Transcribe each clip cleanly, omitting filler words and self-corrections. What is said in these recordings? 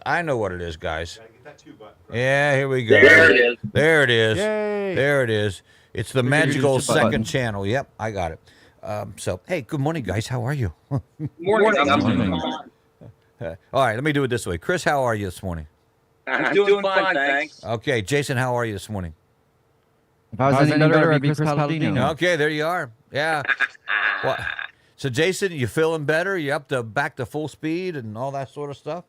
I know what it is, guys. Yeah, here we go. There it is. There it is. Yay. There it is. It's the magical use the button. second channel. Yep, I got it. Hey, good morning, guys. How are you? Morning. I'm doing Morning. fine. All right, let me do it this way. Chris, how are you this morning? I'm doing fine, thanks. Okay, Jason, how are you this morning? If I was any better, I'd be Chris Palladino. Okay, there you are. Yeah. Well, so, Jason, you feeling better? You back to full speed and all that sort of stuff?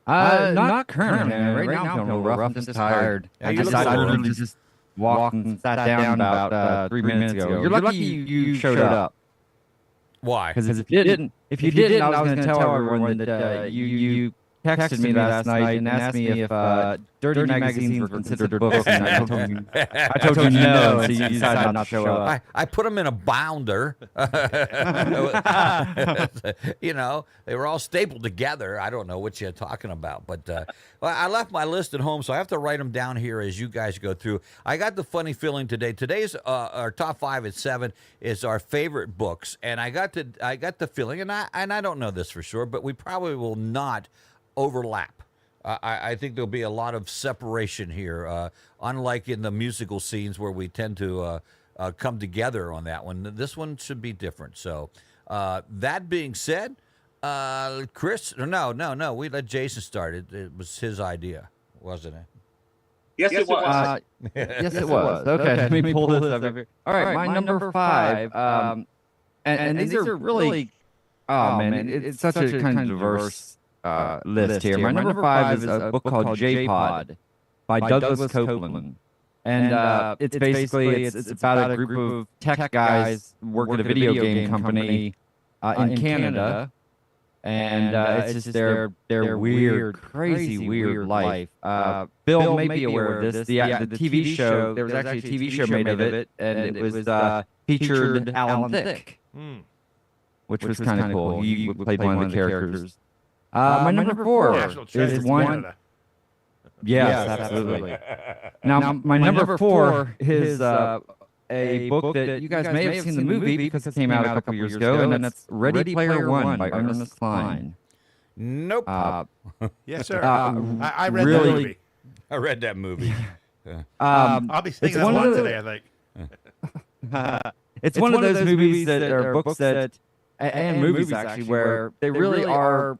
Not currently. Right now, I'm feeling a little rough. I'm just tired. Yeah, I you look literally just walked and sat down about 3 minutes ago. You're lucky you showed up. Why? Because if you didn't, I was going to tell everyone that you texted me last night and asked me if dirty magazines were considered books, and I told you no, so you decided not to show up. I put them in a bounder. You know, they were all stapled together. I don't know what you're talking about, but well, I left my list at home, so I have to write them down here as you guys go through. I got the funny feeling today. Today's our top 5 at 7 is our favorite books, and I got the feeling, and I don't know this for sure, but we probably will not overlap. I think there'll be a lot of separation here, unlike in the musical scenes where we tend to come together on that one. This one should be different. So that being said, Chris, no, we let Jason start. It was his idea, wasn't it? Yes, it was. Yes, it was. Okay, let me pull this up here. All right, my number 5, and these are really, oh man, it's such a kind of diverse list here. My number 5 is a book called J-Pod by Douglas Copeland. And it's basically, it's about a group of tech guys work at a video game company in Canada. And it's just their weird, crazy, weird life. Bill may be aware of this. The TV show, there was actually a TV show made of it, and it was featured Alan Thicke, which was kind of cool. He played one of the characters. My number 4 is one. Yes, absolutely. Now, my number 4 is a book that you guys may have seen the movie because it came out a couple years ago, and that's Ready Player One by Ernest Cline. Nope. Yes, sir. I read that movie. I read that movie. I'll be seeing that one today, I think. It's one of those movies that are books that, and movies actually, where they really are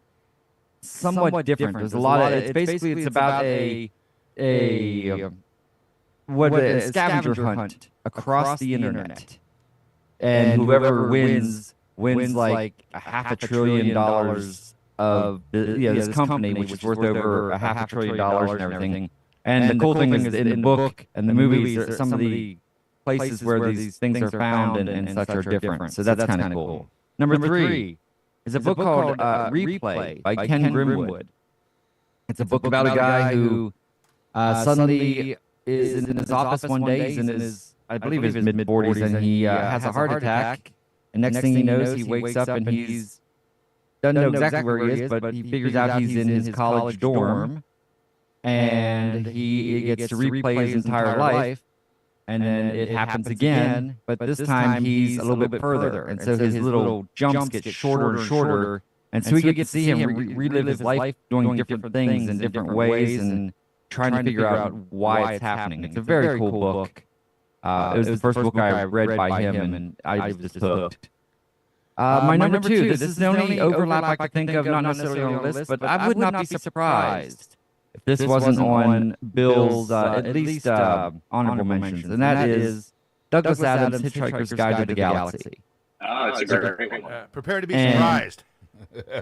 somewhat different. There's a lot of, it's about a scavenger hunt across the internet, and whoever wins like $500 billion of this company, which is worth over $500 billion and everything. And the cool thing is in the book and the movies, some of the places where these things are found and such are different. So that's kind of cool. Number 3 is a book called Replay by Ken Grimwood. It's a book about a guy who suddenly is in his office one day. He's in his, I believe, his mid-40s, and he has a heart attack. And next thing he knows, he wakes up and he's doesn't know exactly where he is, but he figures out he's in his college dorm, and he gets to replay his entire life. And then it happens again, but this time he's a little bit further. And so his little jumps get shorter and shorter. And so we get to see him relive his life doing different things in different ways and trying to figure out why it's happening. It's a very cool book. It was the first book I read by him, and I was just hooked. My number 2, this is the only overlap I could think of, not necessarily on the list, but I would not be surprised if this wasn't on Bill's at least honorable mentions, and that is Douglas Adams' Hitchhiker's Guide to the Galaxy. Oh, it's a great one. Prepare to be surprised.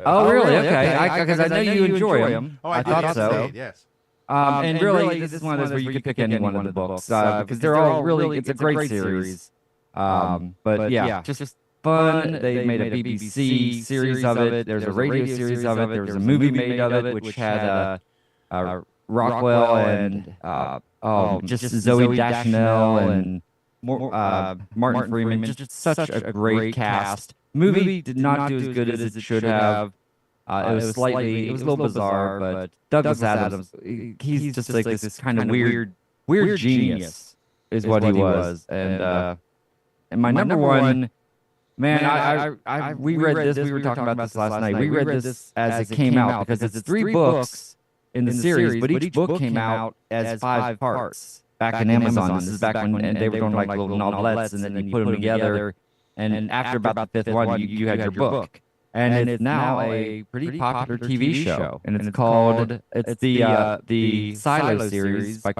Oh, really? Okay, because I know you enjoy them. Oh, I thought so. Yes. And really, this is one of those where you could pick any one of the books because they're all really, it's a great series. But yeah, just fun. They made a BBC series of it. There's a radio series of it. There was a movie made of it, which had Rockwell and just Zoe Deschanel and Martin Freeman. Just such a great cast. Movie did not do as good as it should have. It was a little bizarre, but Douglas Adams, he's just like this kind of weird genius is what he was. And my number 1 Man, we read this. We were talking about this last night. We read this as it came out because it's 3 books in the series, but each book came out as 5 parts back in Amazon. This is back when they were doing like little novelettes, and then you put them together. And after about the 5th one, you had your book. And it's now a pretty popular TV show, and it's called the Silo series by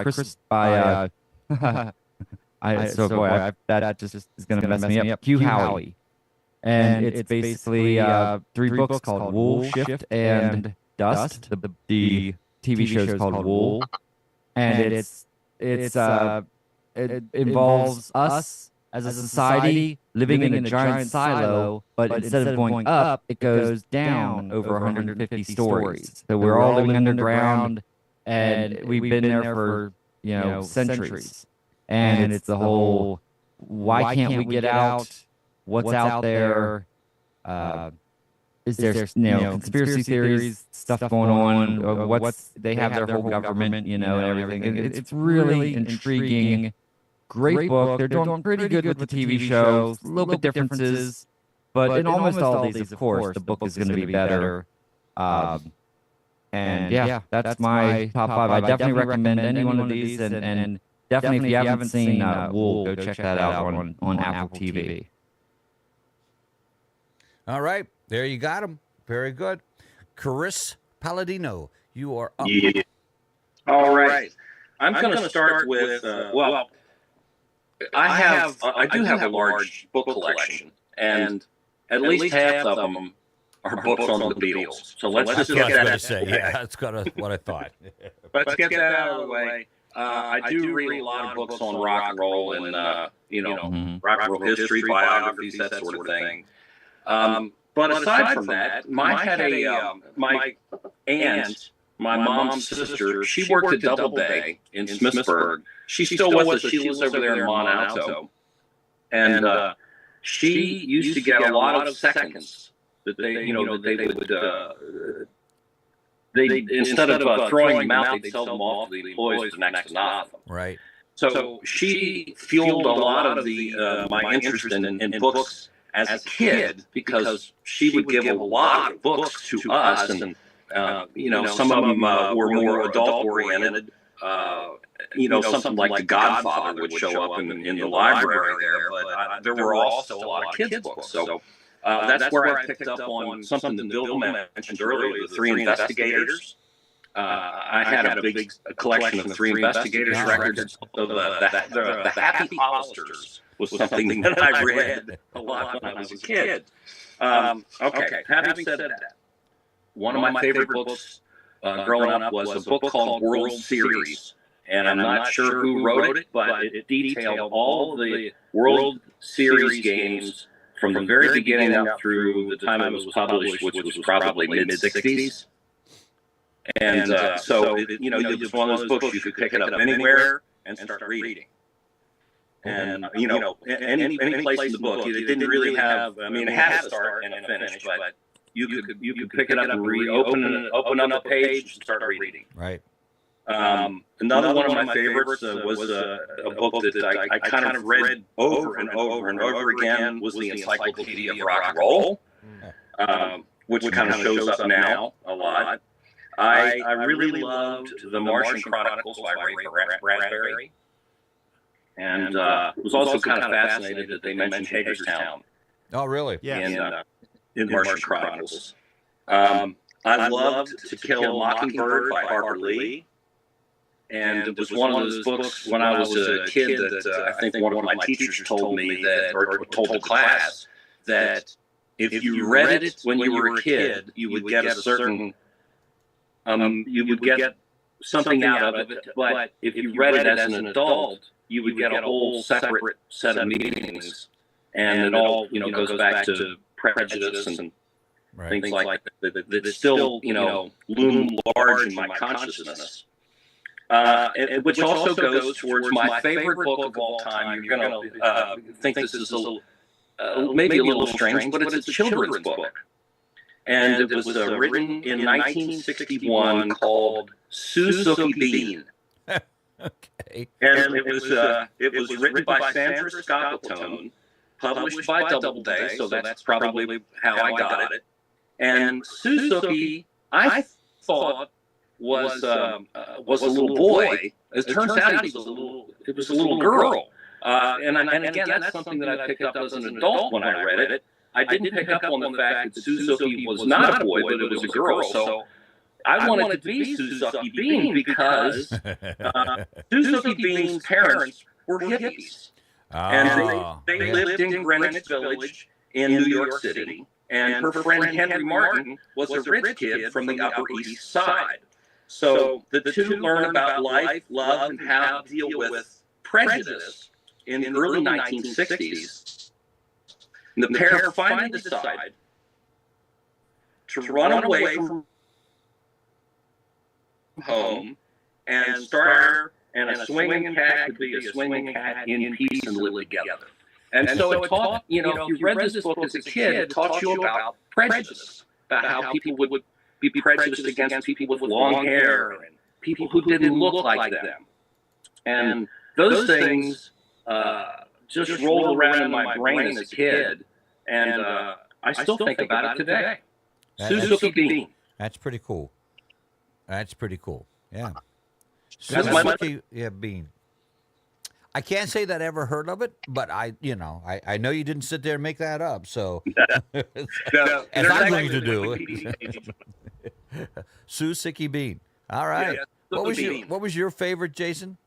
that just is going to mess me up. Hugh Howey. And it's basically 3 books called Wool, Shift, and Dust. The TV show is called Wool, and it involves us as a society living in a giant silo, but instead of going up, it goes down over 150 stories. So we're all living underground, and we've been there for centuries. And it's the whole, why can't we get out? What's out there? Is there conspiracy theories, stuff going on? They have their whole government, and everything. It's really intriguing. Great book. They're doing pretty good with the TV show. A little bit differences, but in almost all these, of course, the book is going to be better. And yeah, that's my top 5. I definitely recommend any one of these, and definitely if you haven't seen Wool, go check that out on Apple TV. All right, there you got him. Very good. Chris Palladino, you are up. Yeah. All right. I'm going to start with, I do have a large book collection, and at least half of them are books on the Beatles. So let's just get that out of the way. Yeah, that's kind of what I thought. Let's get that out of the way. I do read a lot of books on rock and roll and, rock and roll history, biographies, that sort of thing. But aside from that, my aunt, my mom's sister, she worked at Doubleday in Smithsburg. She's still with us. She lives over there in Mont Alto. And she used to get a lot of seconds that they would, instead of throwing them out, they'd sell them off to the employees for next to nothing. Right. So she fueled a lot of my interest in books as a kid, because she would give a lot of books to us, and some of them were more adult oriented. Something like The Godfather would show up in the library there, but there were also a lot of kids' books. So that's where I picked up on something that Bill mentioned earlier, the 3 Investigators. I had a big collection of 3 Investigators records. So the Happy Holisters was something that I read a lot when I was a kid. Okay, having said that, one of my favorite books growing up was a book called World Series. And I'm not sure who wrote it, but it detailed all the World Series games from the very beginning up through the time it was published, which was probably mid-'60s. And so it was one of those books you could pick it up anywhere and start reading. And any place in the book, it didn't really have. I mean, it had a start and a finish, but you could pick it up and open up a page and start reading. Right. Another one of my favorites was a book that I kind of read over and over and over again, was the Encyclopedia of Rock and Roll, which kind of shows up now a lot. I really loved The Martian Chronicles by Ray Bradbury, and was also kind of fascinated that they mentioned Hagerstown. Oh, really? Yeah. In Martian Chronicles. I loved To Kill a Mockingbird by Harper Lee. And it was one of those books when I was a kid that I think one of my teachers told me or told the class, that if you read it when you were a kid, you would get a certain, you would get something out of it. But if you read it as an adult, you would get a whole separate set of meanings. And it all, goes back to prejudice and things like that still, loom large in my consciousness. Which also goes towards my favorite book of all time. You're going to think this is maybe a little strange, but it's a children's book. And it was written in 1961 called Suzuki Bean. Okay. And it was written by Sandra Scoplatone, published by Doubleday, so that's probably how I got it. And Suzuki, I thought was a little boy. As it turns out, it was a little girl. And again, that's something that I picked up as an adult when I read it. I didn't pick up on the fact that Suzuki was not a boy, but it was a girl. So I wanted to be Suzuki Bean because Suzuki Bean's parents were hippies. And they lived in Greenwich Village in New York City. And her friend Henry Martin was a rich kid from the Upper East Side. So the two learn about life, love, and how to deal with prejudice in the early 1960s. And the pair finally decide to run away from home and start, and a swinging cat could be a swinging cat in peace and live together. And so it taught, if you read this book as a kid, it taught you about prejudice, about how people would be prejudiced against people with long hair and people who didn't look like them. And those things just rolled around in my brain as a kid, and I still think about it today. Suzuki Bean. That's pretty cool. That's pretty cool. Yeah. Suzuki, Bean. I can't say that I ever heard of it, but I know you didn't sit there and make that up. So, as I'm going to do, Suzuki Bean. All right. What was your favorite, Jason?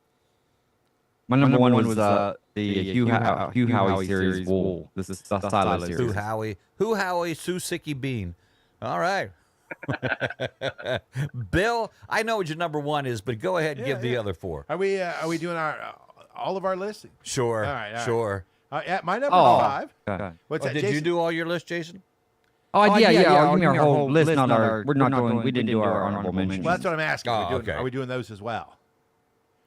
My number one was the Hugh Howey series, Wool. This is the Silo series. Hugh Howey, Suzuki Bean. All right. Bill, I know what your number one is, but go ahead and give the other four. Are we doing all of our lists? Sure. All right. Sure. My number 5. Okay. What's that? Did you do all your list, Jason? Oh, yeah. Give me our whole list. We didn't do our honorable mentions. Well, that's what I'm asking. Okay. Are we doing those as well?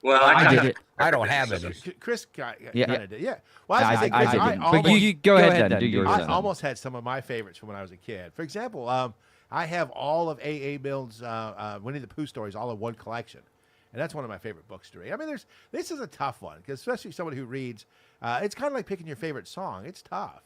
Well, I did it. I don't have any. Chris kind of did. Yeah. Well, I didn't. But you go ahead then. Do yours. I almost had some of my favorites from when I was a kid. For example, I have all of A.A. Milne's Winnie the Pooh stories all in one collection. And that's one of my favorite books to read. I mean, this is a tough one, because especially someone who reads, it's kind of like picking your favorite song. It's tough.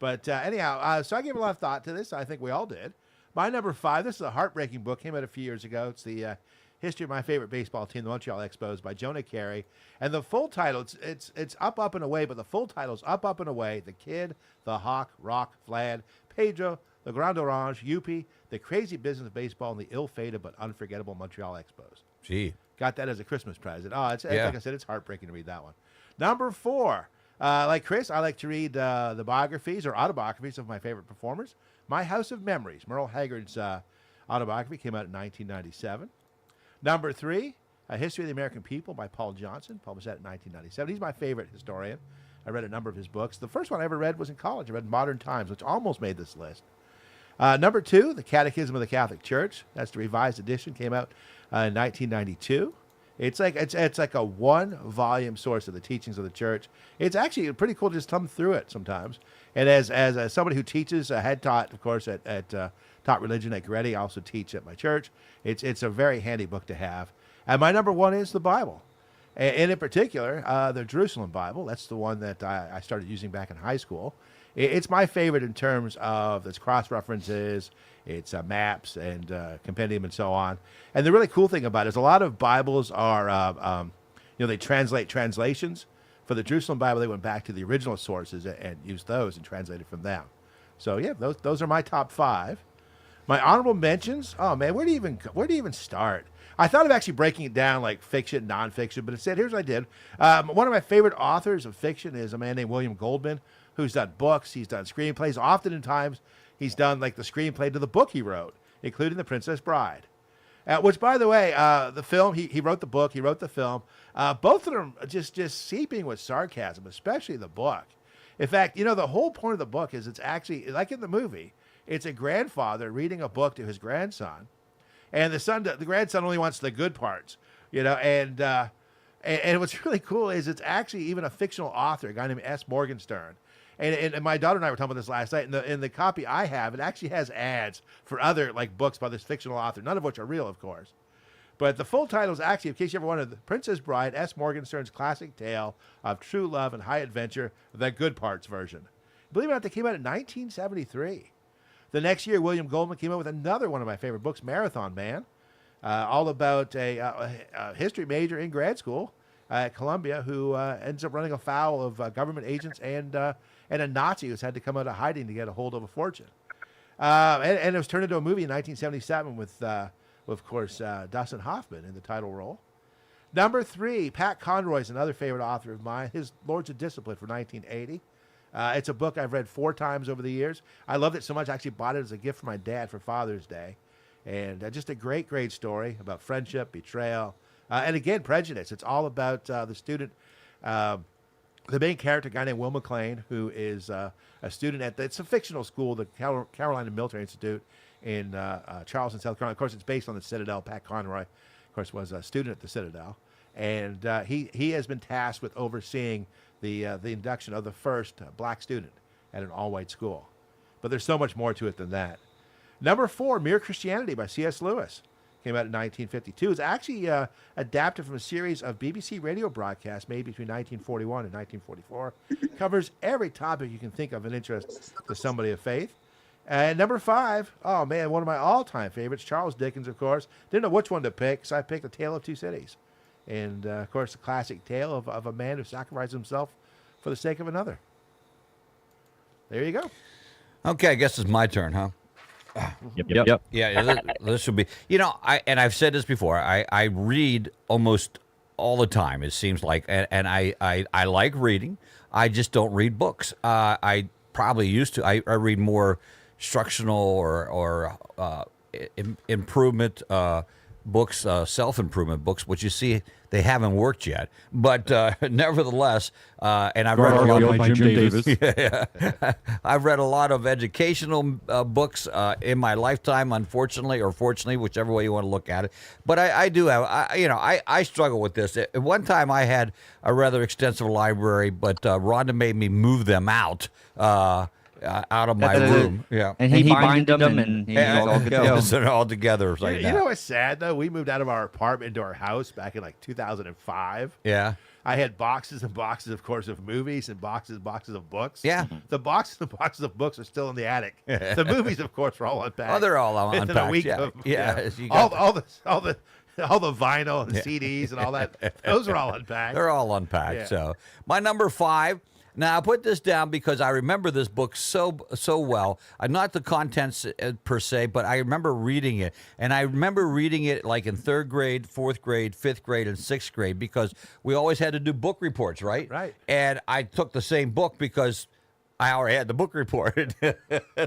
But anyhow, so I gave a lot of thought to this. I think we all did. My number 5, this is a heartbreaking book. Came out a few years ago. It's the history of my favorite baseball team, the Montreal Expos, by Jonah Carey. And the full title, it's Up, Up, and Away, but the full title is Up, Up, and Away, The Kid, The Hawk, Rock, Vlad, Pedro, The Grand Orange, Yuppie, The Crazy Business of Baseball, and the ill-fated but unforgettable Montreal Expos. Gee. Got that as a Christmas present. Like I said, it's heartbreaking to read that one. Number 4, like Chris, I like to read the biographies or autobiographies of my favorite performers. My House of Memories, Merle Haggard's autobiography, came out in 1997. Number 3, A History of the American People by Paul Johnson, published that in 1997. He's my favorite historian. I read a number of his books. The first one I ever read was in college. I read Modern Times, which almost made this list. Number 2, The Catechism of the Catholic Church. That's the revised edition. Came out in 1992. It's like a one-volume source of the teachings of the church. It's actually pretty cool to just thumb through it sometimes. And as somebody who teaches, had taught, of course, taught religion at Goretti, I also teach at my church. It's a very handy book to have. And my number 1 is the Bible. And in particular, the Jerusalem Bible. That's the one that I started using back in high school. It's my favorite in terms of its cross-references, its maps and compendium and so on. And the really cool thing about it is a lot of Bibles are, they translate translations. For the Jerusalem Bible, they went back to the original sources and used those and translated from them. So yeah, those are my top 5. My honorable mentions. Oh man, where do you even start? I thought of actually breaking it down like fiction, nonfiction, but instead, here's what I did. One of my favorite authors of fiction is a man named William Goldman, who's done books, he's done screenplays. Oftentimes, he's done like the screenplay to the book he wrote, including The Princess Bride. Which, by the way, the film, he wrote the book, he wrote the film. Both of them just seeping with sarcasm, especially the book. In fact, the whole point of the book is it's actually, like in the movie, it's a grandfather reading a book to his grandson. And the grandson only wants the good parts, and what's really cool is it's actually even a fictional author, a guy named S. Morgenstern. And my daughter and I were talking about this last night. In the copy I have, it actually has ads for other books by this fictional author, none of which are real, of course. But the full title is actually, in case you ever wanted, The Princess Bride, S. Morgenstern's classic tale of true love and high adventure, the good parts version. Believe it or not, they came out in 1973. The next year, William Goldman came out with another one of my favorite books, Marathon Man, all about a history major in grad school at Columbia who ends up running afoul of government agents and a Nazi who's had to come out of hiding to get a hold of a fortune. And it was turned into a movie in 1977 with of course, Dustin Hoffman in the title role. Number 3, Pat Conroy is another favorite author of mine. His Lords of Discipline from 1980. It's a book I've read 4 times over the years. I loved it so much I actually bought it as a gift for my dad for Father's Day. And just a great, great story about friendship, betrayal, and again, prejudice. It's all about the student, the main character, a guy named Will McLean, who is a student at it's a fictional school, the Carolina Military Institute in Charleston, South Carolina. Of course, it's based on the Citadel. Pat Conroy, of course, was a student at the Citadel. And he has been tasked with overseeing the induction of the first black student at an all-white school. But there's so much more to it than that. Number 4, Mere Christianity by C.S. Lewis. Came out in 1952. It's actually adapted from a series of BBC radio broadcasts made between 1941 and 1944. Covers every topic you can think of in interest to somebody of faith. And number 5, oh man, one of my all-time favorites, Charles Dickens, of course. Didn't know which one to pick, so I picked A Tale of Two Cities. And, of course, the classic tale of a man who sacrificed himself for the sake of another. There you go. Okay, I guess it's my turn, huh? Yep. Yeah, this would be. You know, I've said this before. I read almost all the time. It seems like, and I like reading. I just don't read books. I probably used to. I read more instructional or improvement books, self-improvement books, which you see they haven't worked yet. But nevertheless, and I've read a lot by Jim Davis. Yeah. I've read a lot of educational books in my lifetime, unfortunately, or fortunately, whichever way you want to look at it. But I do have, I struggle with this. At one time, I had a rather extensive library, but Rhonda made me move them out of my room. Yeah. And he binded them and he was all good to go. They're all together right You now. know what's sad, though? We moved out of our apartment into our house back in like 2005. Yeah. I had boxes and boxes, of course, of movies and boxes and boxes of books. Yeah. The boxes and boxes of books are still in the attic. The movies, of course, were all unpacked. Oh, they're all Within unpacked. a week Yeah. of, Yeah. You all got the vinyl and CDs and all that. Those are all unpacked. They're all unpacked. Yeah. So my number 5. Now I put this down because I remember this book so well. Not the contents per se, but I remember reading it, and I remember reading it like in 3rd grade, 4th grade, 5th grade, and 6th grade because we always had to do book reports, right? Right. And I took the same book because I already had the book report.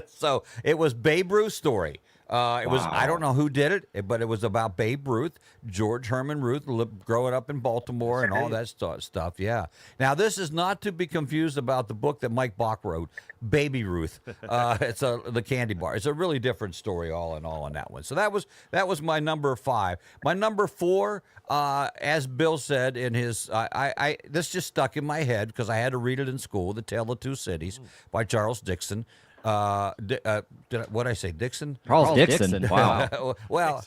So it was Babe Ruth's story. It was, I don't know who did it, but it was about Babe Ruth, George Herman Ruth, growing up in Baltimore and all that stuff. Yeah. Now, this is not to be confused about the book that Mike Bach wrote, Baby Ruth. It's the candy bar. It's a really different story, all in all, on that one. So that was my number 5. My number 4, as Bill said in his, this just stuck in my head because I had to read it in school, The Tale of Two Cities by Charles Dickens. What did I say? Dixon? Charles Dixon. Wow. Well,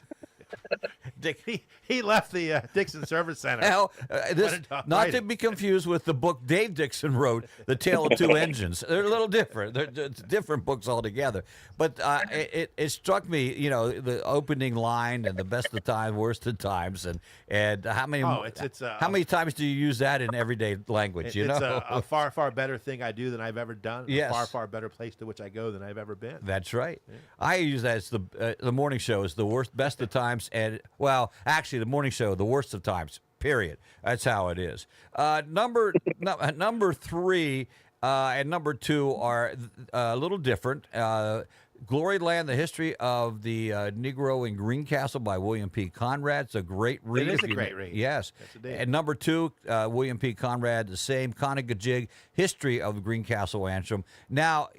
He left the Dixon Service Center. Hell, not to writing. be confused with the book Dave Dixon wrote, The Tale of Two Engines. They're a little different. They're different books altogether. But it struck me, the opening line and the best of times, worst of times, and how many how many times do you use that in everyday language? It's a far, far better thing I do than I've ever done. Yes. A far, far better place to which I go than I've ever been. That's right. Yeah. I use that as the morning show is the best of times, and actually the morning show, the worst of times. Period. That's how it is. Number 3 and number 2 are a little different. Glory Land: The History of the Negro in Greencastle by William P. Conrad. It's a great read. It is a great read. Yes. Yes, and number 2, William P. Conrad, the same Conagajig History of the Greencastle Antrim. Now,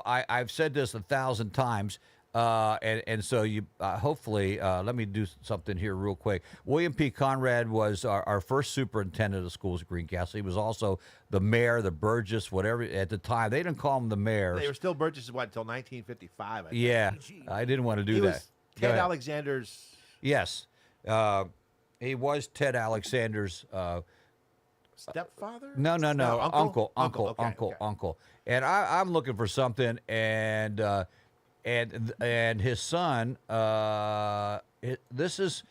I've said this 1,000 times. And so you hopefully let me do something here real quick. William P. Conrad was our first superintendent of schools at Greencastle. He was also the mayor, the Burgess, whatever at the time. They didn't call him the mayor. They were still Burgesses until 1955. I think. Yeah, I didn't want to do he that. Was Ted Alexander's. Yes, he was Ted Alexander's stepfather? No, uncle. uncle. And I'm looking for something, and his son. This is,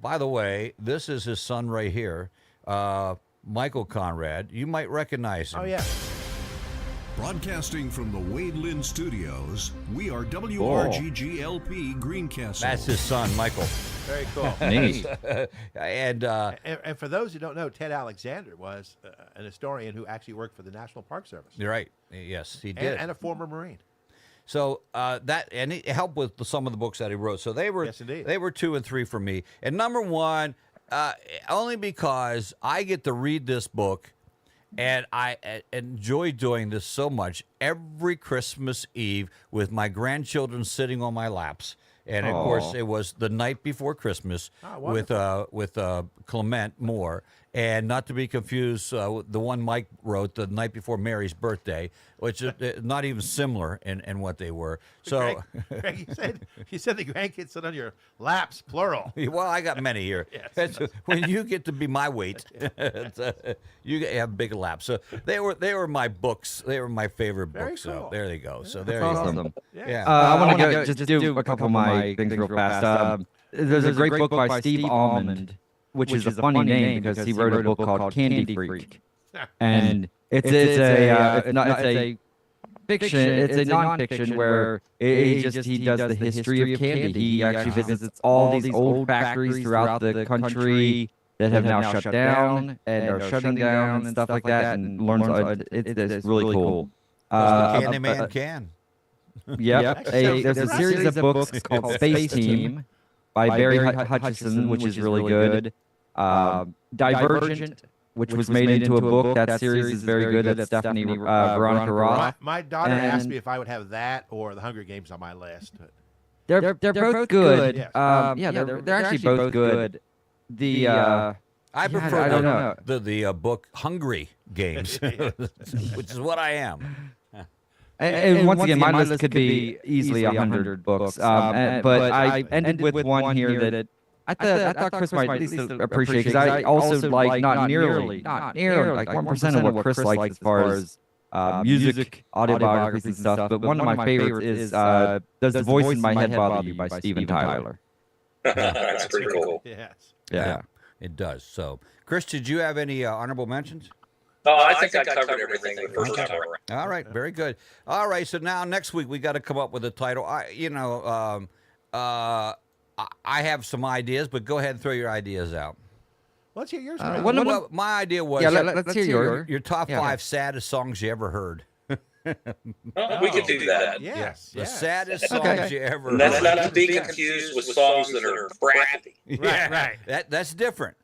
by the way, this is his son right here, Michael Conrad. You might recognize him. Oh yeah. Broadcasting from the Wade Lynn Studios, we are WRGG LP Greencastle. That's his son, Michael. Very cool. Neat. And for those who don't know, Ted Alexander was an historian who actually worked for the National Park Service. you're right. Yes, he did. And a former Marine. So and he helped with some of the books that he wrote. So they were Yes, indeed. they were 2 and 3 for me. And number 1, only because I get to read this book, and I enjoy doing this so much every Christmas Eve with my grandchildren sitting on my laps. And of course, it was the night before Christmas with Clement Moore, and not to be confused, the one Mike wrote the night before Mary's birthday, which is not even similar in what they were. So, Greg, you said the grandkids sit on your laps, plural. well, I got many here. Yes. When you get to be my weight, you have big laps. So they were my books. They were my favorite Very books. cool. So there they go. So That's there you go. awesome. Yeah. I want to just do a couple of my things real fast. There's a great book by Steve Almond, which is a funny name because he wrote a book called Candy Freak, and it's a fiction. It's a nonfiction where he does the history of candy. He actually visits all these old factories throughout the country that have now shut down and are shutting down and stuff like that, and learns. It's really cool. Candyman can. Yep. There's a series of books called Space Team by Barry Hutchison, which is really good. Divergent, which was made into a book. That series is very good. That's Stephanie Veronica Roth. My daughter asked me if I would have that or the Hunger Games on my list. They're both good. Yes. They're actually both good. I prefer I don't know. the book Hungry Games, which is what I am. And once again, my list could be easily 100 books. But I ended with one here that I thought Chris might at least appreciate, because I also like not nearly like 1% of what Chris likes as far as music, autobiographies and stuff. But one of my favorites is Does the Voice in My Head Bother You by Steven Tyler. That's pretty cool. Yes. Yeah. It does. So, Chris, did you have any honorable mentions? Oh, I think I covered everything the first time around. All right, very good. All right, so now next week we got to come up with a title. I have some ideas, but go ahead and throw your ideas out. Let's hear yours. Well, my idea was let's hear your top 5 saddest songs you ever heard. We could do that. Yes. The saddest songs you ever heard. That's not to be confused with songs that are crappy. Right. That's different.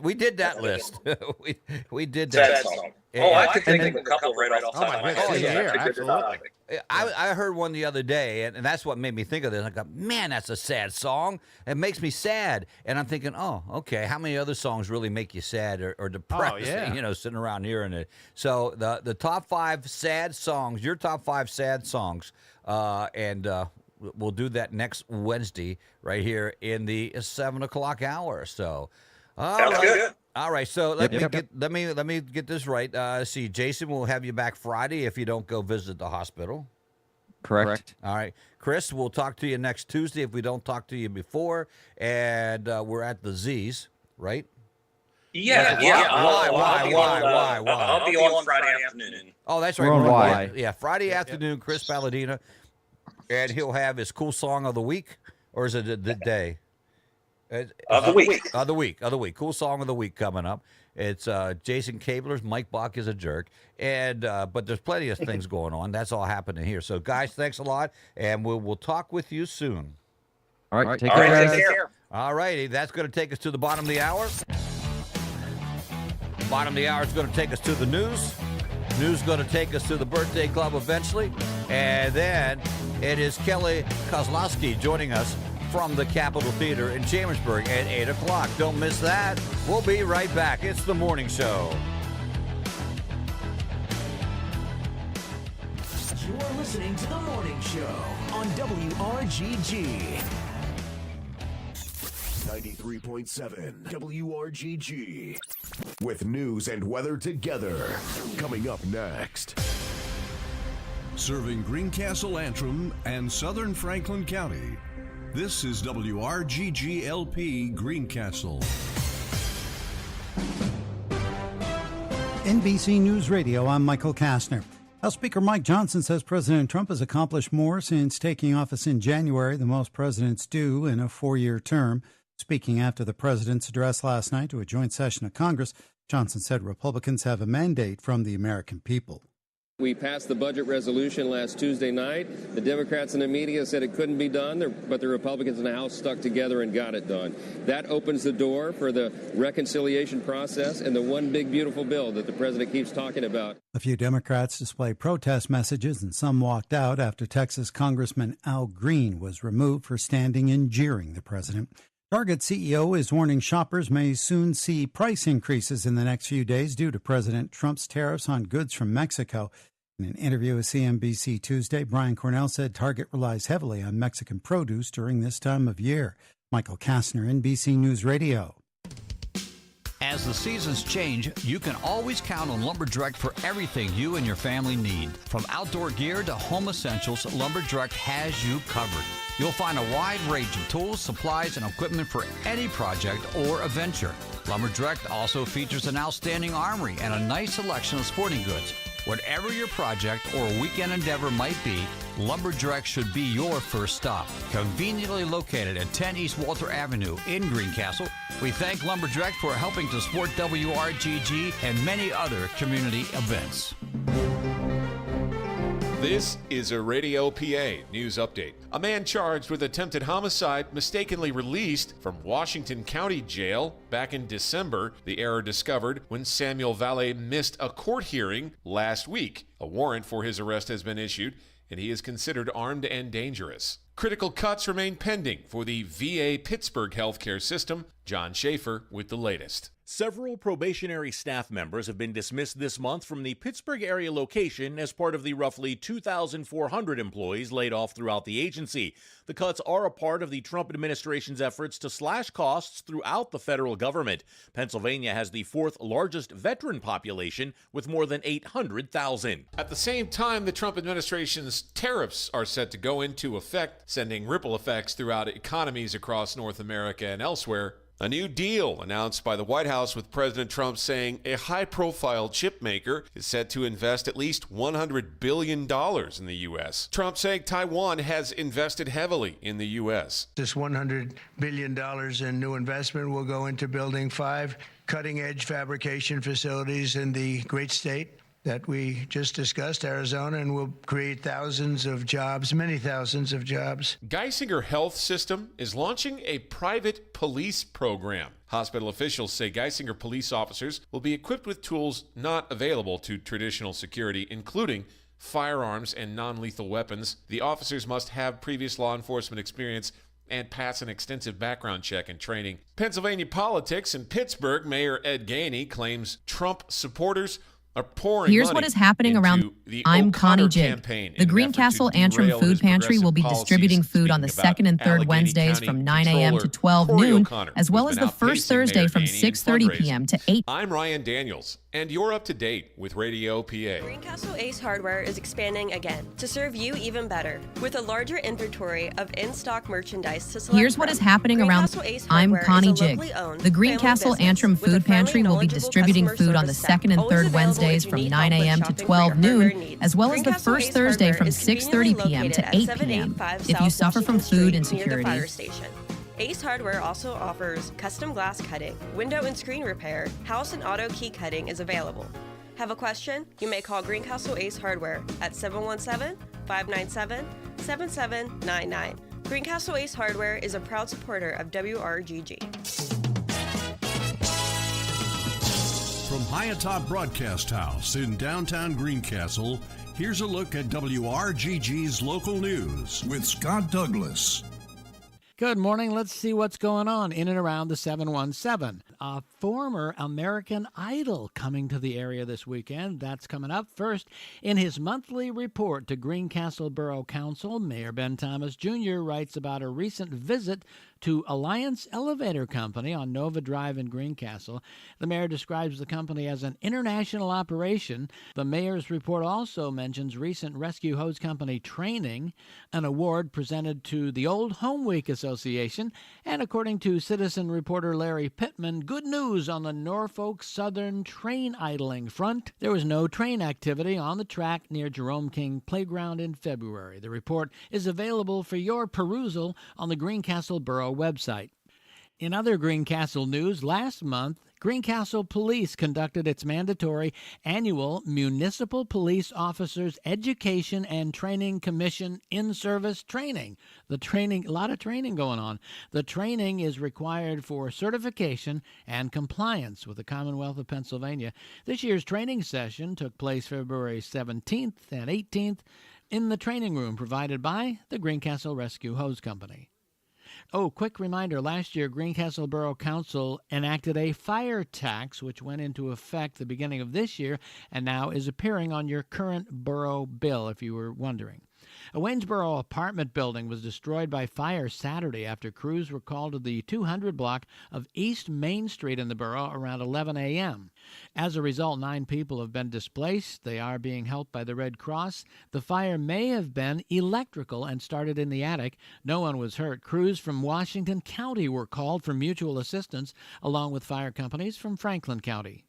We did that list. we did that. Sad song. I could think of a couple right off the top of my head. Oh, yeah, absolutely. I heard one the other day, and that's what made me think of this. I go, man, that's a sad song. It makes me sad. And I'm thinking, oh, okay, how many other songs really make you sad or depressed? Oh, yeah. Sitting around hearing it. So the top 5 sad songs, your top 5 sad songs, and we'll do that next Wednesday right here in the 7 o'clock hour. So, Sounds good. All right, so let me get this right. See, Jason will have you back Friday if you don't go visit the hospital. Correct. All right, Chris, we'll talk to you next Tuesday if we don't talk to you before, and we're at the Z's, right? Yeah. Why? I'll be on Friday afternoon. Oh, that's right. We're on Y. Yeah, Friday afternoon, Chris Palladina, and he'll have his cool song of the week, or is it the day? Of the week. Of the week. Cool song of the week coming up. It's Jason Kabler's Mike Bach is a Jerk. And but there's plenty of things going on. That's all happening here. So, guys, thanks a lot, and we'll talk with you soon. All right, take care. All righty, that's going to take us to the bottom of the hour. Bottom of the hour is going to take us to the news. News is going to take us to the birthday club eventually. And then it is Kelly Kozlowski joining us from the Capitol Theater in Chambersburg at 8 o'clock. Don't miss that. We'll be right back. It's The Morning Show. You're listening to The Morning Show on WRGG. 93.7 WRGG. With news and weather together. Coming up next. Serving Greencastle, Antrim, and southern Franklin County. This is WRGG LP Greencastle. NBC News Radio, I'm Michael Kastner. House Speaker Mike Johnson says President Trump has accomplished more since taking office in January than most presidents do in a 4-year term. Speaking after the president's address last night to a joint session of Congress, Johnson said Republicans have a mandate from the American people. We passed the budget resolution last Tuesday night. The Democrats and the media said it couldn't be done, but the Republicans in the House stuck together and got it done. That opens the door for the reconciliation process and the one big beautiful bill that the president keeps talking about. A few Democrats displayed protest messages and some walked out after Texas Congressman Al Green was removed for standing and jeering the president. Target CEO is warning shoppers may soon see price increases in the next few days due to President Trump's tariffs on goods from Mexico. In an interview with CNBC Tuesday, Brian Cornell said Target relies heavily on Mexican produce during this time of year. Michael Kastner, NBC News Radio. As the seasons change, you can always count on Lumber Direct for everything you and your family need. From outdoor gear to home essentials, Lumber Direct has you covered. You'll find a wide range of tools, supplies, and equipment for any project or adventure. Lumber Direct also features an outstanding armory and a nice selection of sporting goods. Whatever your project or weekend endeavor might be, Lumber Direct should be your first stop. Conveniently located at 10 East Walter Avenue in Greencastle, we thank Lumber Direct for helping to support WRGG and many other community events. This is a Radio PA news update. A man charged with attempted homicide mistakenly released from Washington County Jail back in December. The error discovered when Samuel Valle missed a court hearing last week. A warrant for his arrest has been issued, and he is considered armed and dangerous. Critical cuts remain pending for the VA Pittsburgh healthcare system. John Schaefer with the latest. Several probationary staff members have been dismissed this month from the Pittsburgh area location as part of the roughly 2,400 employees laid off throughout the agency. The cuts are a part of the Trump administration's efforts to slash costs throughout the federal government. Pennsylvania has the fourth largest veteran population with more than 800,000. At the same time, the Trump administration's tariffs are set to go into effect, sending ripple effects throughout economies across North America and elsewhere. A new deal announced by the White House with President Trump saying a high-profile chip maker is set to invest at least $100 billion in the U.S. Trump saying Taiwan has invested heavily in the U.S. This $100 billion in new investment will go into building 5 cutting-edge fabrication facilities in the great state that we just discussed, Arizona, and will create thousands of jobs, many thousands of jobs. Geisinger Health System is launching a private police program. Hospital officials say Geisinger police officers will be equipped with tools not available to traditional security, including firearms and non-lethal weapons. The officers must have previous law enforcement experience and pass an extensive background check and training. Pennsylvania politics. In Pittsburgh, Mayor Ed Gainey claims Trump supporters are pouring Here's money what is happening around. the I'm O'Connor Connie Jig. campaign The in an effort Greencastle to Antrim derail Food his Pantry will be progressive distributing policies. food on the Speaking second and about third Allegheny Wednesdays County from 9 a.m. to Controller 12 Corey noon, O'Connor, as well who's as been the first outpacing Thursday Mayor from Gainey in 6:30 p.m. to 8. I'm Ryan Daniels, and you're up to date with Radio PA. Greencastle Ace Hardware is expanding again to serve you even better with a larger inventory of in-stock merchandise to select Here's what from. is happening around. Greencastle Ace I'm Hardware Connie is a Jig. locally owned, The family Greencastle business Antrim with a Food friendly, Pantry will be knowledgeable distributing customer food on the service second and staff, always third available Wednesdays if you from need 9 help with a.m. to shopping for 12 your hardware noon, needs. as well as the Greencastle first Ace Thursday Hardware from is 6:30 conveniently p.m. to located at 8 p.m. 785 If you South suffer from Washington food Street, near the insecurity, fire station. Ace Hardware also offers custom glass cutting, window and screen repair, house and auto key cutting is available. Have a question? You may call Greencastle Ace Hardware at 717-597-7799. Greencastle Ace Hardware is a proud supporter of WRGG. From high atop Broadcast House in downtown Greencastle, here's a look at WRGG's local news with Scott Douglas. Good morning. Let's see what's going on in and around the 717. A former American Idol coming to the area this weekend. That's coming up. First, in his monthly report to Greencastle Borough Council, Mayor Ben Thomas Jr. writes about a recent visit to Alliance Elevator Company on Nova Drive in Greencastle. The mayor describes the company as an international operation. The mayor's report also mentions recent rescue hose company training, an award presented to the Old Home Week Association, and according to citizen reporter Larry Pittman, good news on the Norfolk Southern train idling front. There was no train activity on the track near Jerome King Playground in February. The report is available for your perusal on the Greencastle Borough website. In other Greencastle news, last month, Greencastle Police conducted its mandatory annual Municipal Police Officers Education and Training Commission in-service training. A lot of training going on. The training is required for certification and compliance with the Commonwealth of Pennsylvania. This year's training session took place February 17th and 18th in the training room provided by the Greencastle Rescue Hose Company. Oh, quick reminder, last year Greencastle Borough Council enacted a fire tax which went into effect the beginning of this year and now is appearing on your current borough bill, if you were wondering. A Waynesboro apartment building was destroyed by fire Saturday after crews were called to the 200 block of East Main Street in the borough around 11 a.m. As a result, 9 people have been displaced. They are being helped by the Red Cross. The fire may have been electrical and started in the attic. No one was hurt. Crews from Washington County were called for mutual assistance, along with fire companies from Franklin County.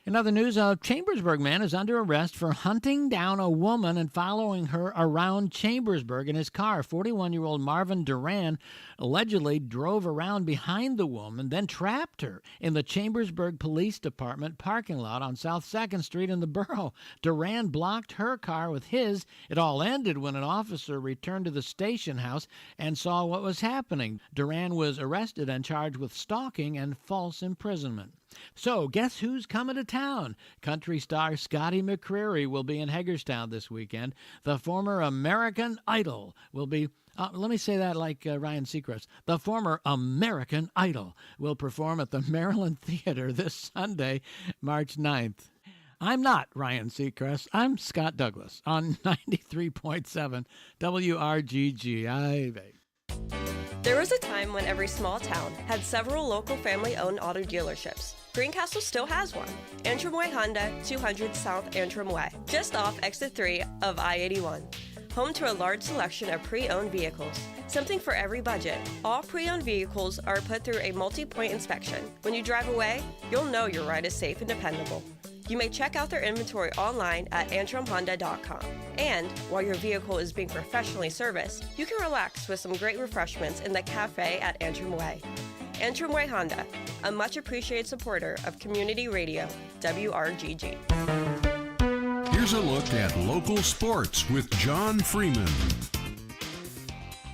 In other news, a Chambersburg man is under arrest for hunting down a woman and following her around Chambersburg in his car. 41-year-old Marvin Duran allegedly drove around behind the woman, then trapped her in the Chambersburg Police Department parking lot on South 2nd Street in the borough. Duran blocked her car with his. It all ended when an officer returned to the station house and saw what was happening. Duran was arrested and charged with stalking and false imprisonment. So, guess who's coming to town? Country star Scotty McCreery will be in Hagerstown this weekend. The former American Idol will be, let me say that like Ryan Seacrest. The former American Idol will perform at the Maryland Theater this Sunday, March 9th. I'm not Ryan Seacrest. I'm Scott Douglas on 93.7 WRGG. There was a time when every small town had several local family-owned auto dealerships. Greencastle still has one. Antrim Way Honda, 200 South Antrim Way, just off exit 3 of I-81. Home to a large selection of pre-owned vehicles. Something for every budget. All pre-owned vehicles are put through a multi-point inspection. When you drive away, you'll know your ride is safe and dependable. You may check out their inventory online at antrimhonda.com. And while your vehicle is being professionally serviced, you can relax with some great refreshments in the cafe at Antrim Way. Antrim Way Honda, a much appreciated supporter of community radio, WRGG. Here's a look at local sports with John Freeman.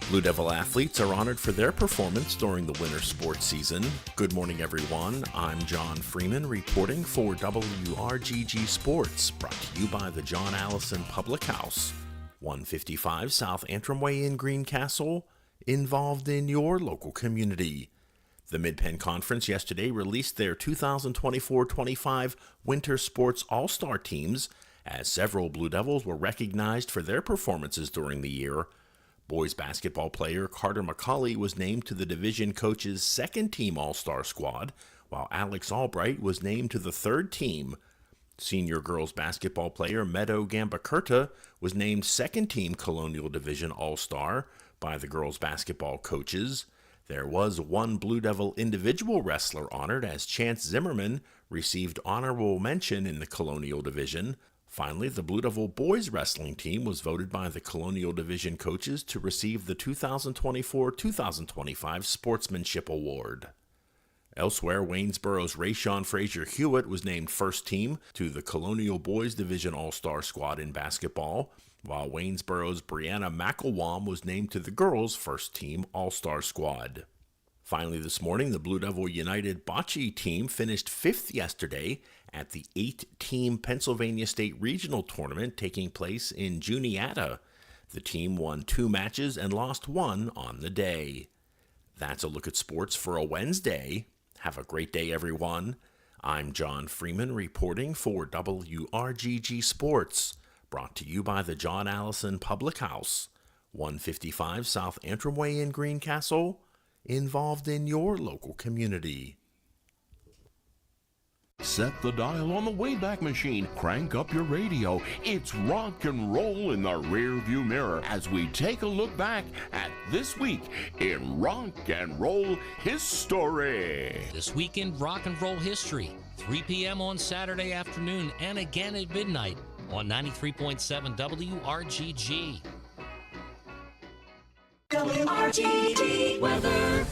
Blue Devil athletes are honored for their performance during the winter sports season. Good morning, everyone. I'm John Freeman reporting for WRGG Sports, brought to you by the John Allison Public House, 155 South Antrim Way in Greencastle, involved in your local community. The Mid-Penn Conference yesterday released their 2024-25 Winter Sports All-Star teams, as several Blue Devils were recognized for their performances during the year. Boys basketball player Carter McCauley was named to the division coach's second-team All-Star squad, while Alex Albright was named to the third team. Senior girls basketball player Meadow Gambacurta was named second-team Colonial Division All-Star by the girls basketball coaches. There was one Blue Devil individual wrestler honored, as Chance Zimmerman received honorable mention in the Colonial Division. Finally, the Blue Devil boys wrestling team was voted by the Colonial Division coaches to receive the 2024-2025 Sportsmanship Award. Elsewhere, Waynesboro's Rayshawn Frazier Hewitt was named first team to the Colonial Boys Division All-Star squad in basketball, while Waynesboro's Brianna McElwam was named to the girls' first team All-Star squad. Finally this morning, the Blue Devil United bocce team finished 5th yesterday at the 8-team Pennsylvania State Regional Tournament taking place in Juniata. The team won 2 matches and lost 1 on the day. That's a look at sports for a Wednesday. Have a great day, everyone. I'm John Freeman reporting for WRGG Sports, brought to you by the John Allison Public House, 155 South Antrim Way in Greencastle, involved in your local community. Set the dial on the Wayback Machine. Crank up your radio. It's rock and roll in the rearview mirror as we take a look back at this week in rock and roll history. This week in rock and roll history, 3 p.m. on Saturday afternoon and again at midnight on 93.7 WRGG. WRGG weather.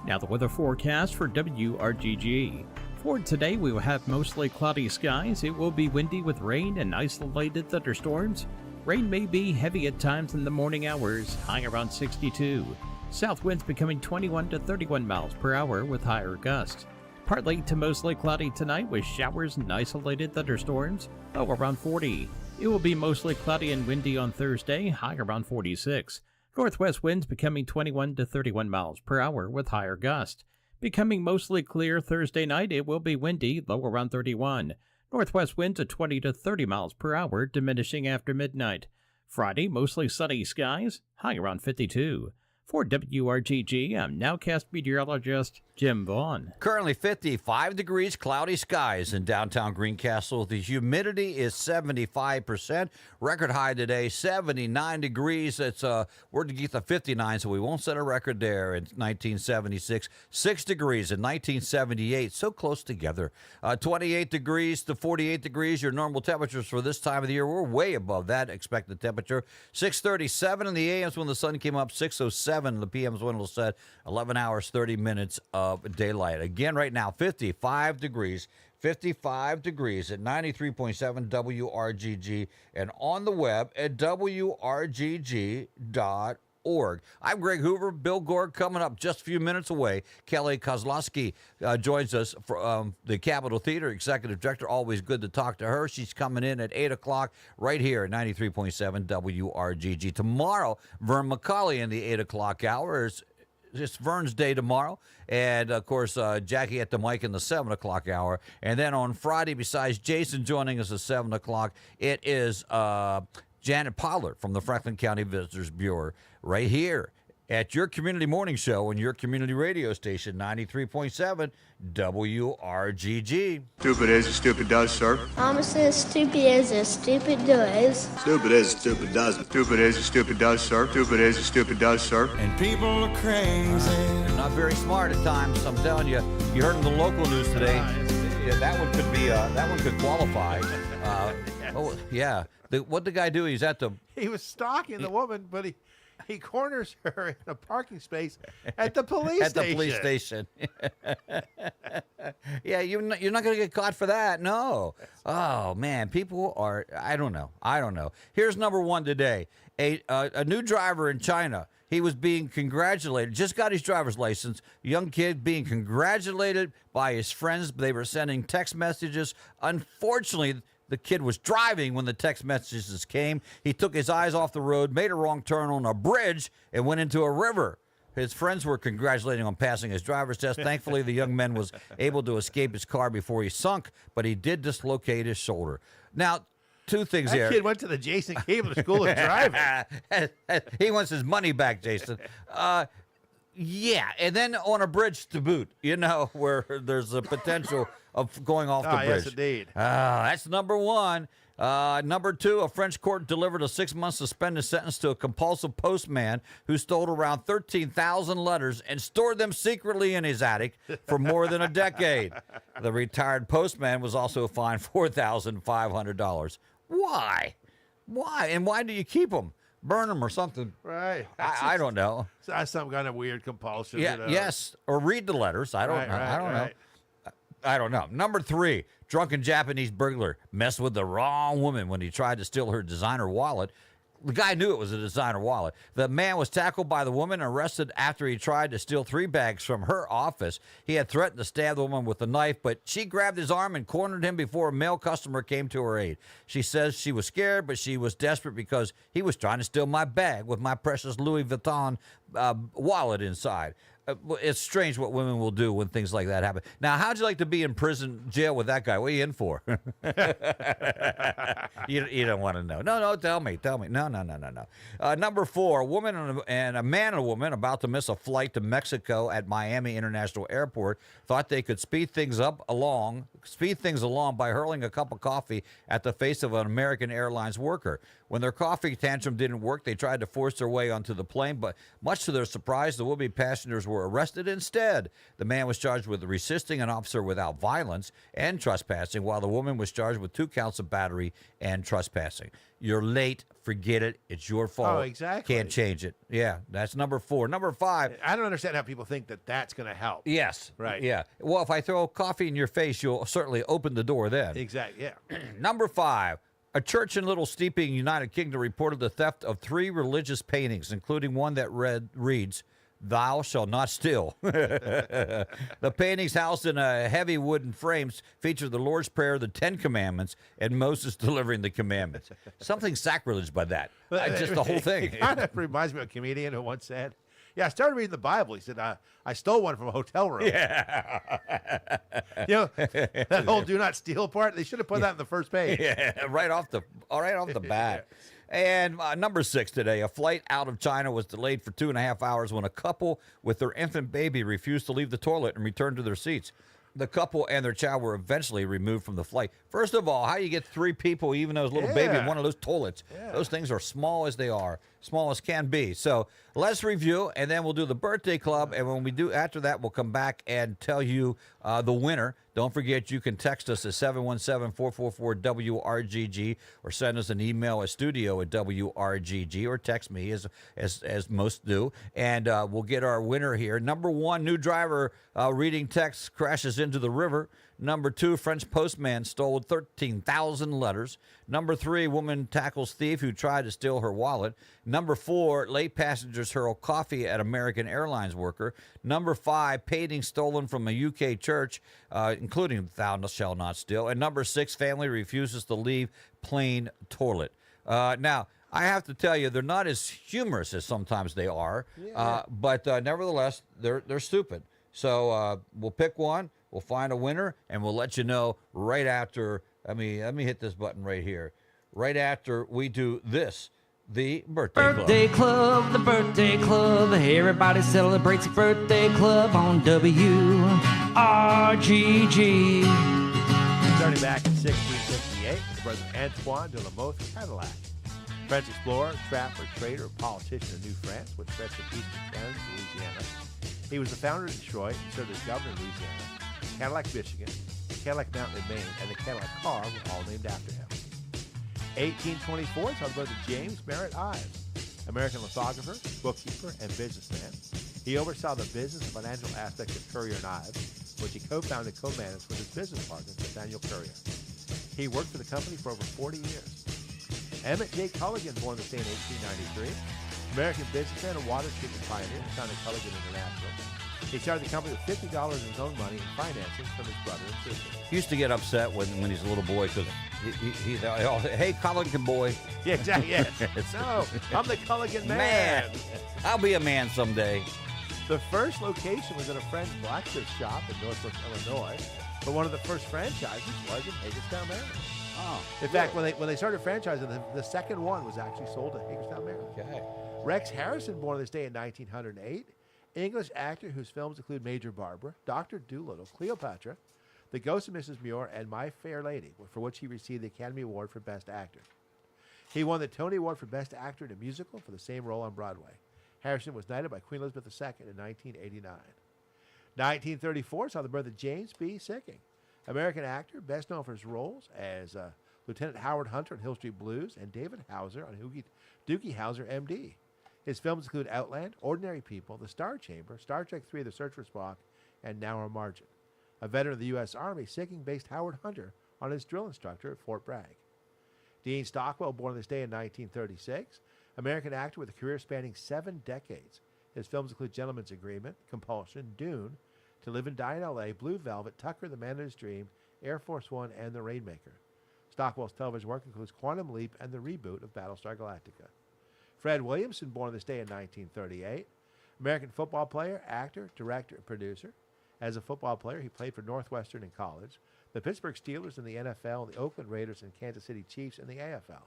Now the weather forecast for WRGG. For today, we will have mostly cloudy skies. It will be windy with rain and isolated thunderstorms. Rain may be heavy at times in the morning hours, high around 62. South winds becoming 21 to 31 miles per hour with higher gusts. Partly to mostly cloudy tonight with showers and isolated thunderstorms, low around 40. It will be mostly cloudy and windy on Thursday, high around 46. Northwest winds becoming 21 to 31 miles per hour with higher gusts. Becoming mostly clear Thursday night, it will be windy, low around 31. Northwest winds at 20 to 30 miles per hour, diminishing after midnight. Friday, mostly sunny skies, high around 52. For WRGG, I'm nowcast meteorologist Jim Vaughn. Currently 55 degrees, cloudy skies in downtown Greencastle. The humidity is 75%. Record high today, 79 degrees. It's we're to get to 59, so we won't set a record there in 1976. 6 degrees in 1978, so close together. 28 degrees to 48 degrees, your normal temperatures for this time of the year. We're way above that expected temperature. 6:37 in the a.m. when the sun came up, 6:07 in the p.m. when it'll set. 11 hours, 30 minutes of daylight. Again, right now, 55 degrees. 55 degrees at 93.7 WRGG and on the web at WRGG.org. I'm Greg Hoover. Bill Gord coming up just a few minutes away. Kelly Kozlowski joins us from the Capitol Theater, Executive Director. Always good to talk to her. She's coming in at 8 o'clock right here at 93.7 WRGG. Tomorrow, Vern McCauley in the 8 o'clock hour. It's Vern's day tomorrow. And, of course, Jackie at the mic in the 7 o'clock hour. And then on Friday, besides Jason joining us at 7 o'clock, it is Janet Pollard from the Franklin County Visitors Bureau right here at your community morning show and your community radio station, 93.7 WRGG. Stupid is as stupid does, sir. Mama says stupid is as stupid does. Stupid is as stupid does. Stupid is as stupid does, sir. Stupid is as stupid does, sir. And people are crazy. They're not very smart at times. I'm telling you. You heard in the local news today. Yeah, that one could be. That one could qualify. Oh yeah. What'd the guy do? He was stalking the woman, but he corners her in a parking space at the police station. At the police station. Yeah, you're not going to get caught for that. No. Oh, man. People are, I don't know. Here's number one today. A new driver in China. He was being congratulated. Just got his driver's license. Young kid being congratulated by his friends. They were sending text messages. Unfortunately, the kid was driving when the text messages came. He took his eyes off the road, made a wrong turn on a bridge, and went into a river. His friends were congratulating him on passing his driver's test. Thankfully, the young man was able to escape his car before he sunk, but he did dislocate his shoulder. Now, two things here. That kid went to the Jason Cable School of Driving. He wants his money back, Jason. Yeah, and then on a bridge to boot, where there's a potential of going off the bridge. Yes, indeed. That's number one. Number two, a French court delivered a 6-month suspended sentence to a compulsive postman who stole around 13,000 letters and stored them secretly in his attic for more than a decade. The retired postman was also fined $4,500. Why? And why do you keep them? Burn them or something. Right. I don't know. That's some kind of weird compulsion. Yeah. Yes. Or read the letters. I don't know. I don't know. Number three, drunken Japanese burglar messed with the wrong woman when he tried to steal her designer wallet. The guy knew it was a designer wallet. The man was tackled by the woman and arrested after he tried to steal 3 bags from her office. He had threatened to stab the woman with a knife, but she grabbed his arm and cornered him before a male customer came to her aid. She says she was scared, but she was desperate because he was trying to steal my bag with my precious Louis Vuitton wallet inside. it's strange what women will do when things like that happen. Now, how'd you like to be in prison jail with that guy? What are you in for? you don't want to know. No, tell me. No. Number 4, a woman and a man and a woman about to miss a flight to Mexico at Miami International Airport thought they could speed things along by hurling a cup of coffee at the face of an American Airlines worker. When their coffee tantrum didn't work, they tried to force their way onto the plane, but much to their surprise, the would-be passengers were arrested instead. The man was charged with resisting an officer without violence and trespassing, while the woman was charged with 2 counts of battery and trespassing. You're late. Forget it. It's your fault. Oh, exactly. Can't change it. Yeah, that's number 4. Number 5. I don't understand how people think that that's going to help. Yes. Right. Yeah. Well, if I throw coffee in your face, you'll certainly open the door then. Exactly. Yeah. Number 5. A church in Little Steeping, United Kingdom, reported the theft of 3 religious paintings, including one that reads, "Thou shalt not steal." The paintings, housed in heavy wooden frames, feature the Lord's Prayer, the 10 Commandments, and Moses delivering the commandments. Something sacrilege by that. Just the whole thing. It kind of reminds me of a comedian who once said, "Yeah, I started reading the Bible." He said, "I stole one from a hotel room." Yeah. That whole "do not steal" part. They should have put that in the first page. Yeah, right off the bat. And number 6 today, a flight out of China was delayed for 2.5 hours when a couple with their infant baby refused to leave the toilet and return to their seats. The couple and their child were eventually removed from the flight. First of all, how you get 3 people, even those little baby, in one of those toilets? Yeah. Those things are small as they are, small as can be. So let's review, and then we'll do the birthday club. And when we do after that, we'll come back and tell you the winner. Don't forget, you can text us at 717-444-WRGG or send us an email at studio@WRGG or text me as most do. And we'll get our winner here. Number 1, new driver reading text crashes into the river. Number 2, French postman stole 13,000 letters. Number 3, woman tackles thief who tried to steal her wallet. Number 4, late passengers hurl coffee at American Airlines worker. Number 5, painting stolen from a UK church, including "Thou shalt not steal." And number 6, family refuses to leave plane toilet. Now, I have to tell you, they're not as humorous as sometimes they are, but nevertheless, they're stupid. So we'll pick one. We'll find a winner, and we'll let you know right after. Let me hit this button right here. Right after we do this, the birthday club. The birthday club. Everybody celebrates the birthday club on WRGG. Starting back in 1658, the brothers Antoine de la Mothe Cadillac, French explorer, trapper, trader, politician of New France, which stretched from eastern Canada to Louisiana. He was the founder of Detroit and served as governor of Louisiana. Cadillac, Michigan, Cadillac Mountain in Maine, and the Cadillac car were all named after him. 1824 saw the birth of James Merritt Ives, American lithographer, bookkeeper, and businessman. He oversaw the business and financial aspects of Currier and Ives, which he co-founded and co-managed with his business partner, Nathaniel Currier. He worked for the company for over 40 years. Emmett J. Culligan, born in the state in 1893, American businessman and water treatment pioneer, and founded Culligan International. He started the company with $50 in his own money and financing from his brother and sister. He used to get upset when he's a little boy because they all say, "Hey, Culligan boy." Yeah, exactly. Yes. No, I'm the Culligan man. I'll be a man someday. The first location was at a friend's blacksmith shop in Northbrook, Illinois, but one of the first franchises was in Hagerstown, Maryland. Oh, in fact, when they started franchising, the second one was actually sold to Hagerstown, Maryland. Okay. Rex Harrison, born this day in 1908, English actor whose films include Major Barbara, Dr. Dolittle, Cleopatra, The Ghost of Mrs. Muir, and My Fair Lady, for which he received the Academy Award for Best Actor. He won the Tony Award for Best Actor in a Musical for the same role on Broadway. Harrison was knighted by Queen Elizabeth II in 1989. 1934 saw the birth of James B. Sicking, American actor, best known for his roles as Lieutenant Howard Hunter in Hill Street Blues and David Hauser on Doogie Howser, M.D. His films include Outland, Ordinary People, The Star Chamber, Star Trek III, The Search for Spock, and Narrow Margin. A veteran of the U.S. Army, Sicking based Howard Hunter on his drill instructor at Fort Bragg. Dean Stockwell, born this day in 1936, American actor with a career spanning 7 decades. His films include Gentleman's Agreement, Compulsion, Dune, To Live and Die in L.A., Blue Velvet, Tucker, The Man in His Dream, Air Force One, and The Rainmaker. Stockwell's television work includes Quantum Leap and the reboot of Battlestar Galactica. Fred Williamson, born this day in 1938, American football player, actor, director, and producer. As a football player, he played for Northwestern in college, the Pittsburgh Steelers in the NFL, and the Oakland Raiders and Kansas City Chiefs in the AFL.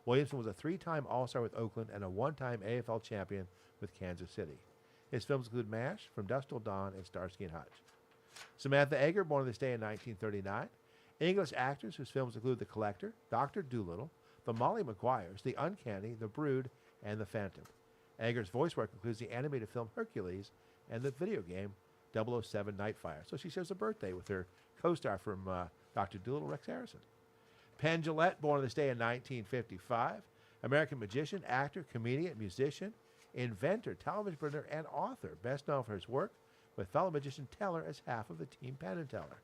Williamson was a 3-time All-Star with Oakland and a 1-time AFL champion with Kansas City. His films include MASH, From Dusk Till Dawn, and Starsky and Hutch. Samantha Egger, born on this day in 1939. English actors whose films include The Collector, Dr. Dolittle, The Molly Maguires, The Uncanny, The Brood, and The Phantom. Egger's voice work includes the animated film Hercules and the video game 007 Nightfire. So she shares a birthday with her co-star from Dr. Dolittle, Rex Harrison. Penn Jillette, born on this day in 1955. American magician, actor, comedian, musician, inventor, television presenter, and author. Best known for his work with fellow magician Teller as half of the team Penn and Teller.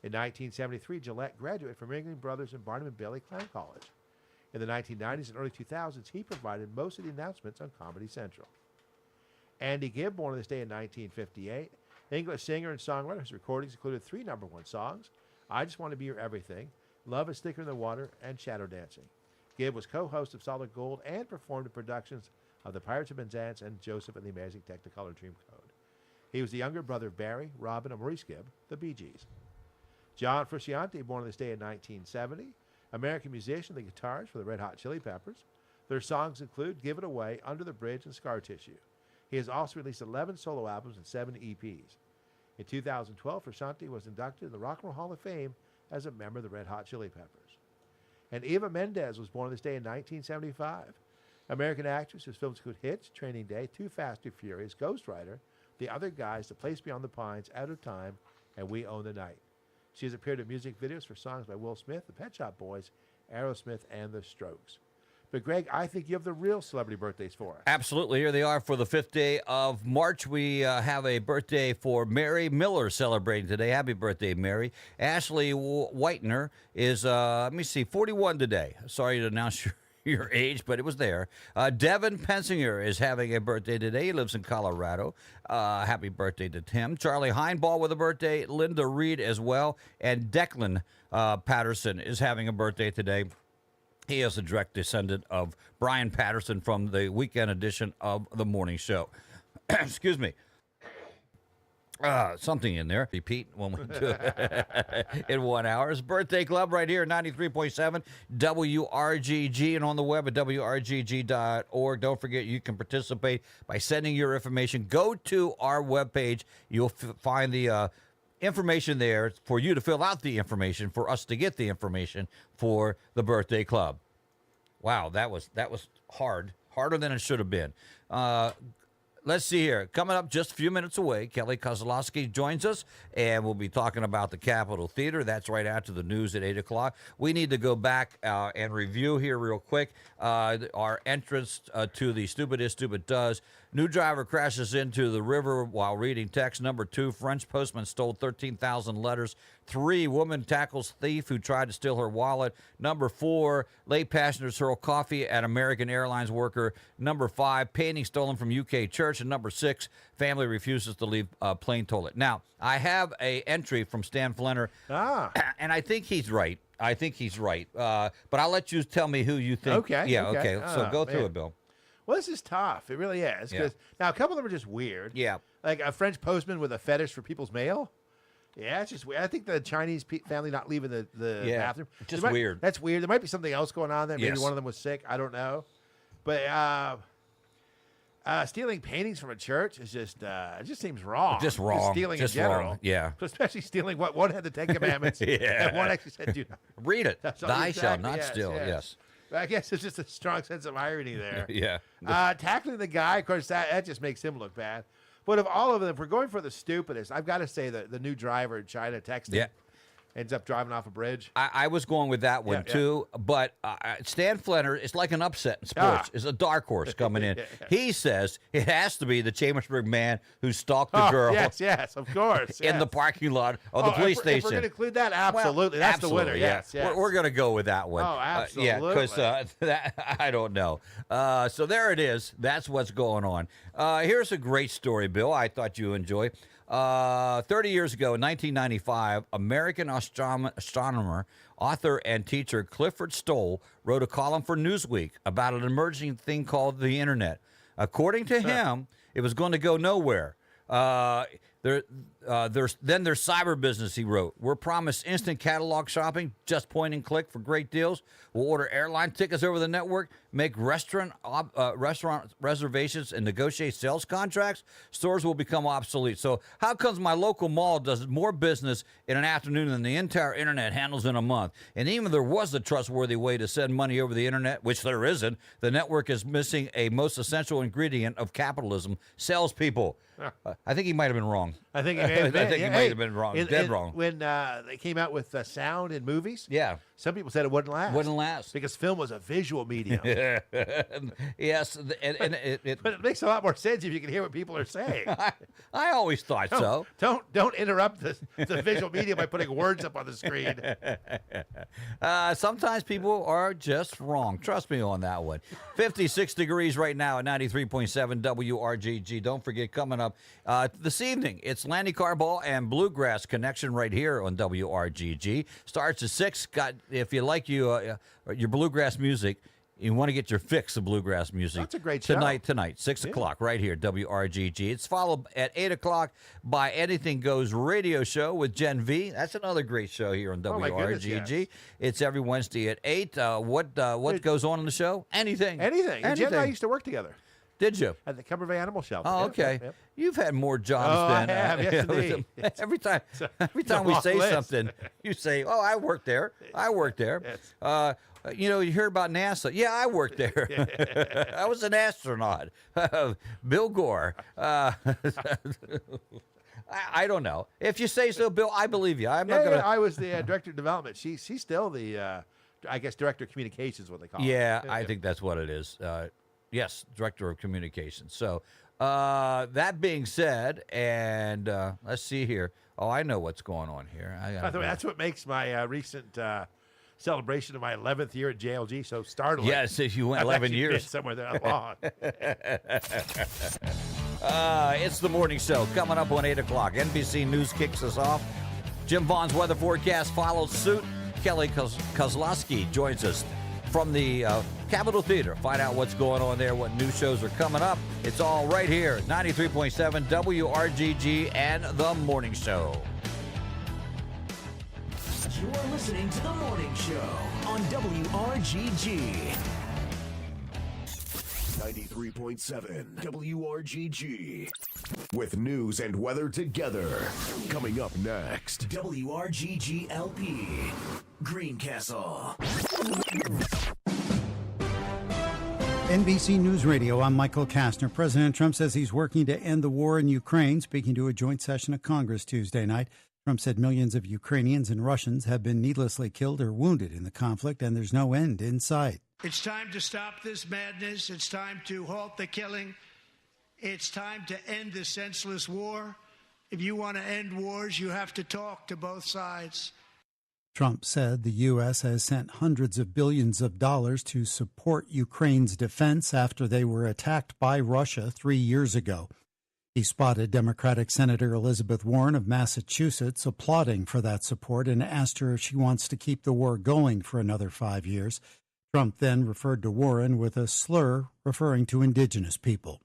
In 1973, Gillette graduated from Ringling Brothers and Barnum and Bailey Clown College. In the 1990s and early 2000s, he provided most of the announcements on Comedy Central. Andy Gibb, born on this day in 1958, English singer and songwriter whose recordings included 3 #1 songs, I Just Want to Be Your Everything, Love is Thicker Than Water, and Shadow Dancing. Gibb was co-host of Solid Gold and performed in productions of The Pirates of Penzance and Joseph and the Amazing Technicolor Dreamcoat. He was the younger brother of Barry, Robin, and Maurice Gibb, the Bee Gees. John Frusciante, born on this day in 1970, American musician, the guitarist for the Red Hot Chili Peppers. Their songs include Give It Away, Under the Bridge, and Scar Tissue. He has also released 11 solo albums and 7 EPs. In 2012, Frusciante was inducted in the Rock and Roll Hall of Fame as a member of the Red Hot Chili Peppers. And Eva Mendes was born on this day in 1975. American actress whose films include Hitch, Training Day, Too Fast, Too Furious, Ghost Rider, The Other Guys, The Place Beyond the Pines, Out of Time, and We Own the Night. She has appeared in music videos for songs by Will Smith, the Pet Shop Boys, Aerosmith, and the Strokes. But Greg, I think you have the real celebrity birthdays for us. Absolutely. Here they are for the 5th day of March. We have a birthday for Mary Miller celebrating today. Happy birthday, Mary. Ashley Whitener is, 41 today. Sorry to announce your age, but it was there. Devin Pensinger is having a birthday today. He lives in Colorado. Happy birthday to Tim. Charlie Heinball with a birthday. Linda Reed as well. And Declan Patterson is having a birthday today. He is a direct descendant of Brian Patterson from the weekend edition of The Morning Show. Excuse me. Something in there. Repeat when we do it in 1 hour. It's Birthday Club right here at 93.7 WRGG and on the web at WRGG.org. Don't forget you can participate by sending your information. Go to our webpage. You'll find the information there for you to fill out the information, for us to get the information for the Birthday Club. Wow, that was hard. Harder than it should have been. Let's see here. Coming up just a few minutes away, Kelly Kozlowski joins us, and we'll be talking about the Capitol Theater. That's right after the news at 8 o'clock. We need to go back and review here real quick our entrance to the Stupid Is, Stupid Does. New driver crashes into the river while reading text. Number 2, French postman stole 13,000 letters. 3, woman tackles thief who tried to steal her wallet. Number 4, late passengers hurl coffee at American Airlines worker. Number 5, painting stolen from UK church. And number 6, family refuses to leave plane toilet. Now, I have a entry from Stan Flenner, and I think he's right. But I'll let you tell me who you think. Okay. Yeah, okay. So go through it, Bill. Well, this is tough. It really is. Because now a couple of them are just weird. Yeah. Like a French postman with a fetish for people's mail. Yeah, it's just weird. I think the Chinese family not leaving the bathroom. Just weird. That's weird. There might be something else going on there. Maybe Yes. one of them was sick. I don't know. But stealing paintings from a church is just it just seems wrong. Just wrong. Stealing Just in general. wrong. Yeah. Especially stealing what one had the 10 Commandments. And one actually said, do not. Read it. That's Thy shall exactly, not steal. Yes. I guess it's just a strong sense of irony there. Yeah. Tackling the guy, of course, that just makes him look bad. But of all of them, if we're going for the stupidest, I've got to say the new driver in China texting ends up driving off a bridge. I was going with that one too, but Stan Flenner is like an upset in sports. Is a dark horse coming in. He says it has to be the Chambersburg man who stalked the girl. Yes, of course. In the parking lot of the police station. If we're going to include that, absolutely. Well, That's the winner. Yes. We're going to go with that one. Oh, absolutely. Because I don't know. So there it is. That's what's going on. Here's a great story, Bill. I thought you enjoy. 30 years ago, in 1995, American astronomer, author, and teacher Clifford Stoll wrote a column for Newsweek about an emerging thing called the Internet. According to him, it was going to go nowhere. There's cyber business, he wrote. We're promised instant catalog shopping, just point and click for great deals. We'll order airline tickets over the network, make restaurant reservations, and negotiate sales contracts. Stores will become obsolete. So how comes my local mall does more business in an afternoon than the entire internet handles in a month? And even if there was a trustworthy way to send money over the internet, which there isn't, the network is missing a most essential ingredient of capitalism, salespeople. I think he might have been wrong. I think he may have been. I think he might have been wrong. Dead wrong. When they came out with sound in movies, yeah, some people said it wouldn't last. Wouldn't last because film was a visual medium. Yes, but it makes a lot more sense if you can hear what people are saying. I always thought so. Don't interrupt the visual medium by putting words up on the screen. Sometimes people are just wrong. Trust me on that one. 56 degrees right now at 93.7 WRGG. Don't forget, coming up this evening, it's Landy Carball and Bluegrass Connection right here on WRGG. Starts at 6. If you like your bluegrass music, you want to get your fix of bluegrass music. That's a great show. Tonight, 6 o'clock, right here, WRGG. It's followed at 8 o'clock by Anything Goes radio show with Gen V. That's another great show here on WRGG. Yes. It's every Wednesday at 8. What goes on in the show? Anything. Anything. Jen and I used to work together. Did you? At the Cumbervay Animal Shelter. Oh, okay. Yep. You've had more jobs than I have. Yes, indeed. every time we say something, you say, "Oh, I worked there. I worked there." Yes. You hear about NASA. Yeah, I worked there. I was an astronaut. Bill Gore. I don't know. If you say so, Bill, I believe you. I'm not gonna. I was the director of development. She's still the, I guess, director of communications, what they call it. Yeah, I think that's what it is. Yes, director of communications. So that being said, and let's see here. Oh, I know what's going on here. By the way, that's what makes my recent celebration of my 11th year at JLG so startling. Yes, if you went 11 years. Somewhere that long. It's the morning show coming up on 8 o'clock. NBC News kicks us off. Jim Vaughn's weather forecast follows suit. Kelly Kozlowski joins us from the Capitol Theater. Find out what's going on there, what new shows are coming up. It's all right here, 93.7 WRGG and The Morning Show. You're listening to The Morning Show on WRGG. 93.7 WRGG. With news and weather together. Coming up next. WRGG LP. Greencastle. NBC News Radio, I'm Michael Kastner. President Trump says he's working to end the war in Ukraine. Speaking to a joint session of Congress Tuesday night, Trump said millions of Ukrainians and Russians have been needlessly killed or wounded in the conflict, and there's no end in sight. It's time to stop this madness. It's time to halt the killing. It's time to end this senseless war. If you want to end wars, you have to talk to both sides. Trump said the U.S. has sent hundreds of billions of dollars to support Ukraine's defense after they were attacked by Russia 3 years ago. He spotted Democratic Senator Elizabeth Warren of Massachusetts applauding for that support and asked her if she wants to keep the war going for another 5 years. Trump then referred to Warren with a slur referring to indigenous people.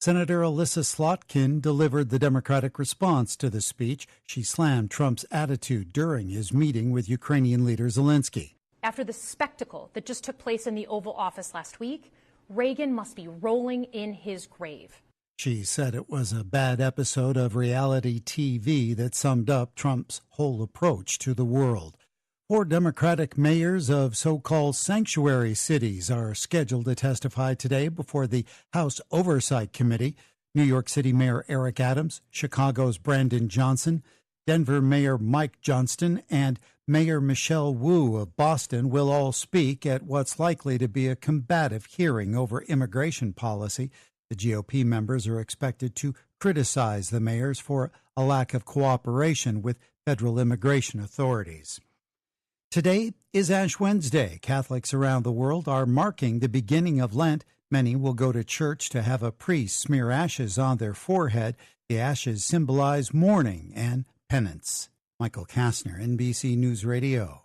Senator Alyssa Slotkin delivered the Democratic response to the speech. She slammed Trump's attitude during his meeting with Ukrainian leader Zelensky. After the spectacle that just took place in the Oval Office last week, Reagan must be rolling in his grave. She said it was a bad episode of reality TV that summed up Trump's whole approach to the world. 4 Democratic mayors of so-called sanctuary cities are scheduled to testify today before the House Oversight Committee. New York City Mayor Eric Adams, Chicago's Brandon Johnson, Denver Mayor Mike Johnston, and Mayor Michelle Wu of Boston will all speak at what's likely to be a combative hearing over immigration policy. The GOP members are expected to criticize the mayors for a lack of cooperation with federal immigration authorities. Today is Ash Wednesday. Catholics around the world are marking the beginning of Lent. Many will go to church to have a priest smear ashes on their forehead. The ashes symbolize mourning and penance. Michael Kastner, NBC News Radio.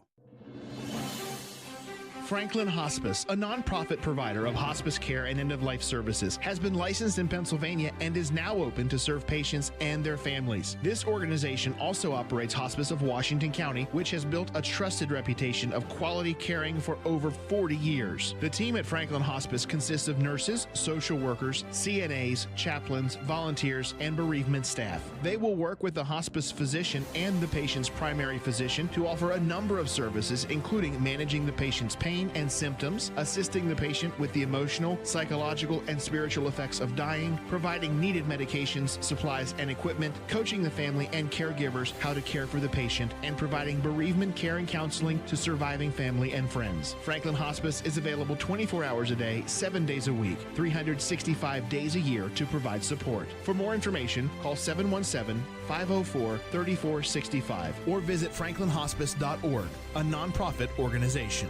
Franklin Hospice, a nonprofit provider of hospice care and end-of-life services, has been licensed in Pennsylvania and is now open to serve patients and their families. This organization also operates Hospice of Washington County, which has built a trusted reputation of quality caring for over 40 years. The team at Franklin Hospice consists of nurses, social workers, CNAs, chaplains, volunteers, and bereavement staff. They will work with the hospice physician and the patient's primary physician to offer a number of services, including managing the patient's pain and symptoms, assisting the patient with the emotional, psychological, and spiritual effects of dying, providing needed medications, supplies, and equipment, coaching the family and caregivers how to care for the patient, and providing bereavement care and counseling to surviving family and friends. Franklin Hospice is available 24 hours a day, 7 days a week, 365 days a year to provide support. For more information, call 717-504-3465 or visit franklinhospice.org, a nonprofit organization.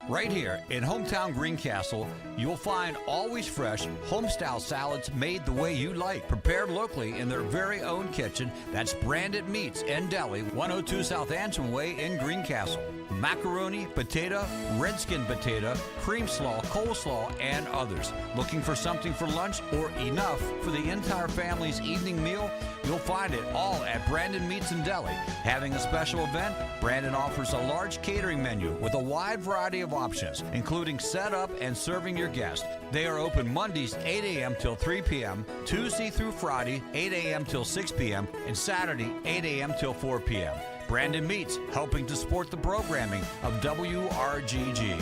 Right here in hometown Greencastle, you'll find always fresh, home-style salads made the way you like, prepared locally in their very own kitchen. That's Branded Meats and Deli, 102 South Antrim Way in Greencastle. Macaroni, potato, redskin potato, cream slaw, coleslaw, and others. Looking for something for lunch or enough for the entire family's evening meal? You'll find it all at Brandon Meats and Deli. Having a special event, Brandon offers a large catering menu with a wide variety of options, including setup and serving your guests. They are open Mondays 8 a.m. till 3 p.m., Tuesday through Friday 8 a.m. till 6 p.m., and Saturday 8 a.m. till 4 p.m. Brandon Meats, helping to support the programming of WRGG.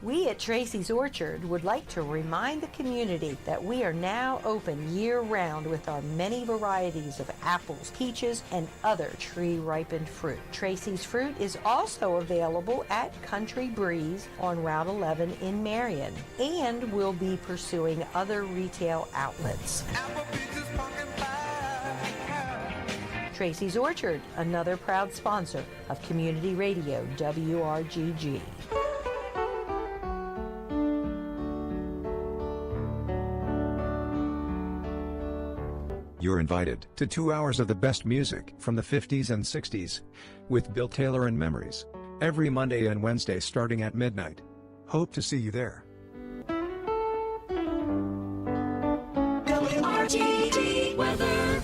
We at Tracy's Orchard would like to remind the community that we are now open year-round with our many varieties of apples, peaches, and other tree-ripened fruit. Tracy's Fruit is also available at Country Breeze on Route 11 in Marion, and will be pursuing other retail outlets. Tracy's Orchard, another proud sponsor of Community Radio WRGG. You're invited to 2 hours of the best music from the 50s and 60s with Bill Taylor and Memories every Monday and Wednesday starting at midnight. Hope to see you there. WRGG weather.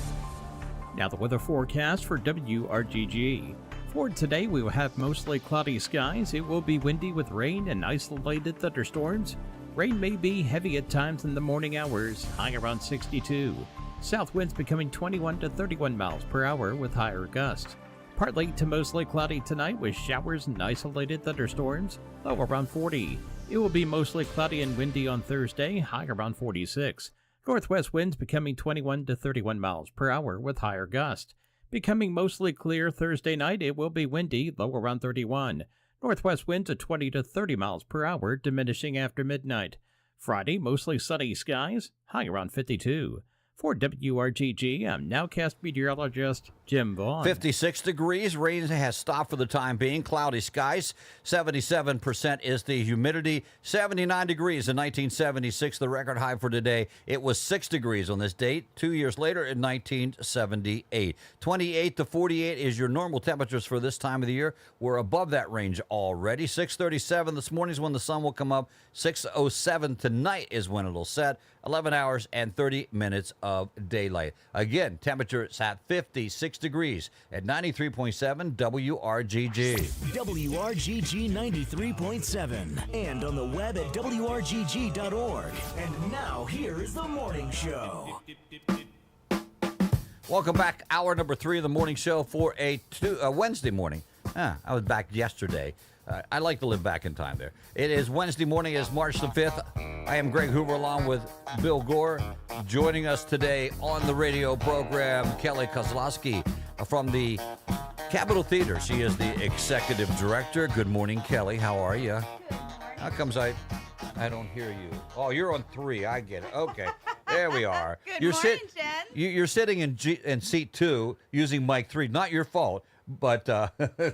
Now the weather forecast for WRGG. For today, we will have mostly cloudy skies. It will be windy with rain and isolated thunderstorms. Rain may be heavy at times in the morning hours, high around 62. South winds becoming 21 to 31 miles per hour with higher gusts. Partly to mostly cloudy tonight with showers and isolated thunderstorms, low around 40. It will be mostly cloudy and windy on Thursday, high around 46. Northwest winds becoming 21 to 31 miles per hour with higher gusts. Becoming mostly clear Thursday night, it will be windy, low around 31. Northwest winds at 20 to 30 miles per hour, diminishing after midnight. Friday, mostly sunny skies, high around 52. For WRGG, I'm nowcast meteorologist Jim Vaughn. 56 degrees. Rain has stopped for the time being. Cloudy skies. 77% is the humidity. 79 degrees in 1976, the record high for today. It was 6 degrees on this date 2 years later in 1978. 28 to 48 is your normal temperatures for this time of the year. We're above that range already. 6:37 this morning is when the sun will come up. 6:07 tonight is when it'll set. 11 hours and 30 minutes of daylight. Again, temperature is at 56 degrees at 93.7 WRGG. WRGG 93.7 and on the web at WRGG.org. And now here is the morning show. Welcome back. Hour number 3 of the morning show for a Wednesday morning. I was back yesterday. I like to live back in time there. It is Wednesday morning. It is March the 5th. I am Greg Hoover along with Bill Gore. Joining us today on the radio program, Kelly Kozlowski from the Capitol Theater. She is the executive director. Good morning, Kelly. How are you? How comes I don't hear you? Oh, you're on 3. I get it. Okay. There we are. Good morning, Jen. You're sitting in seat 2 using mic 3. Not your fault. But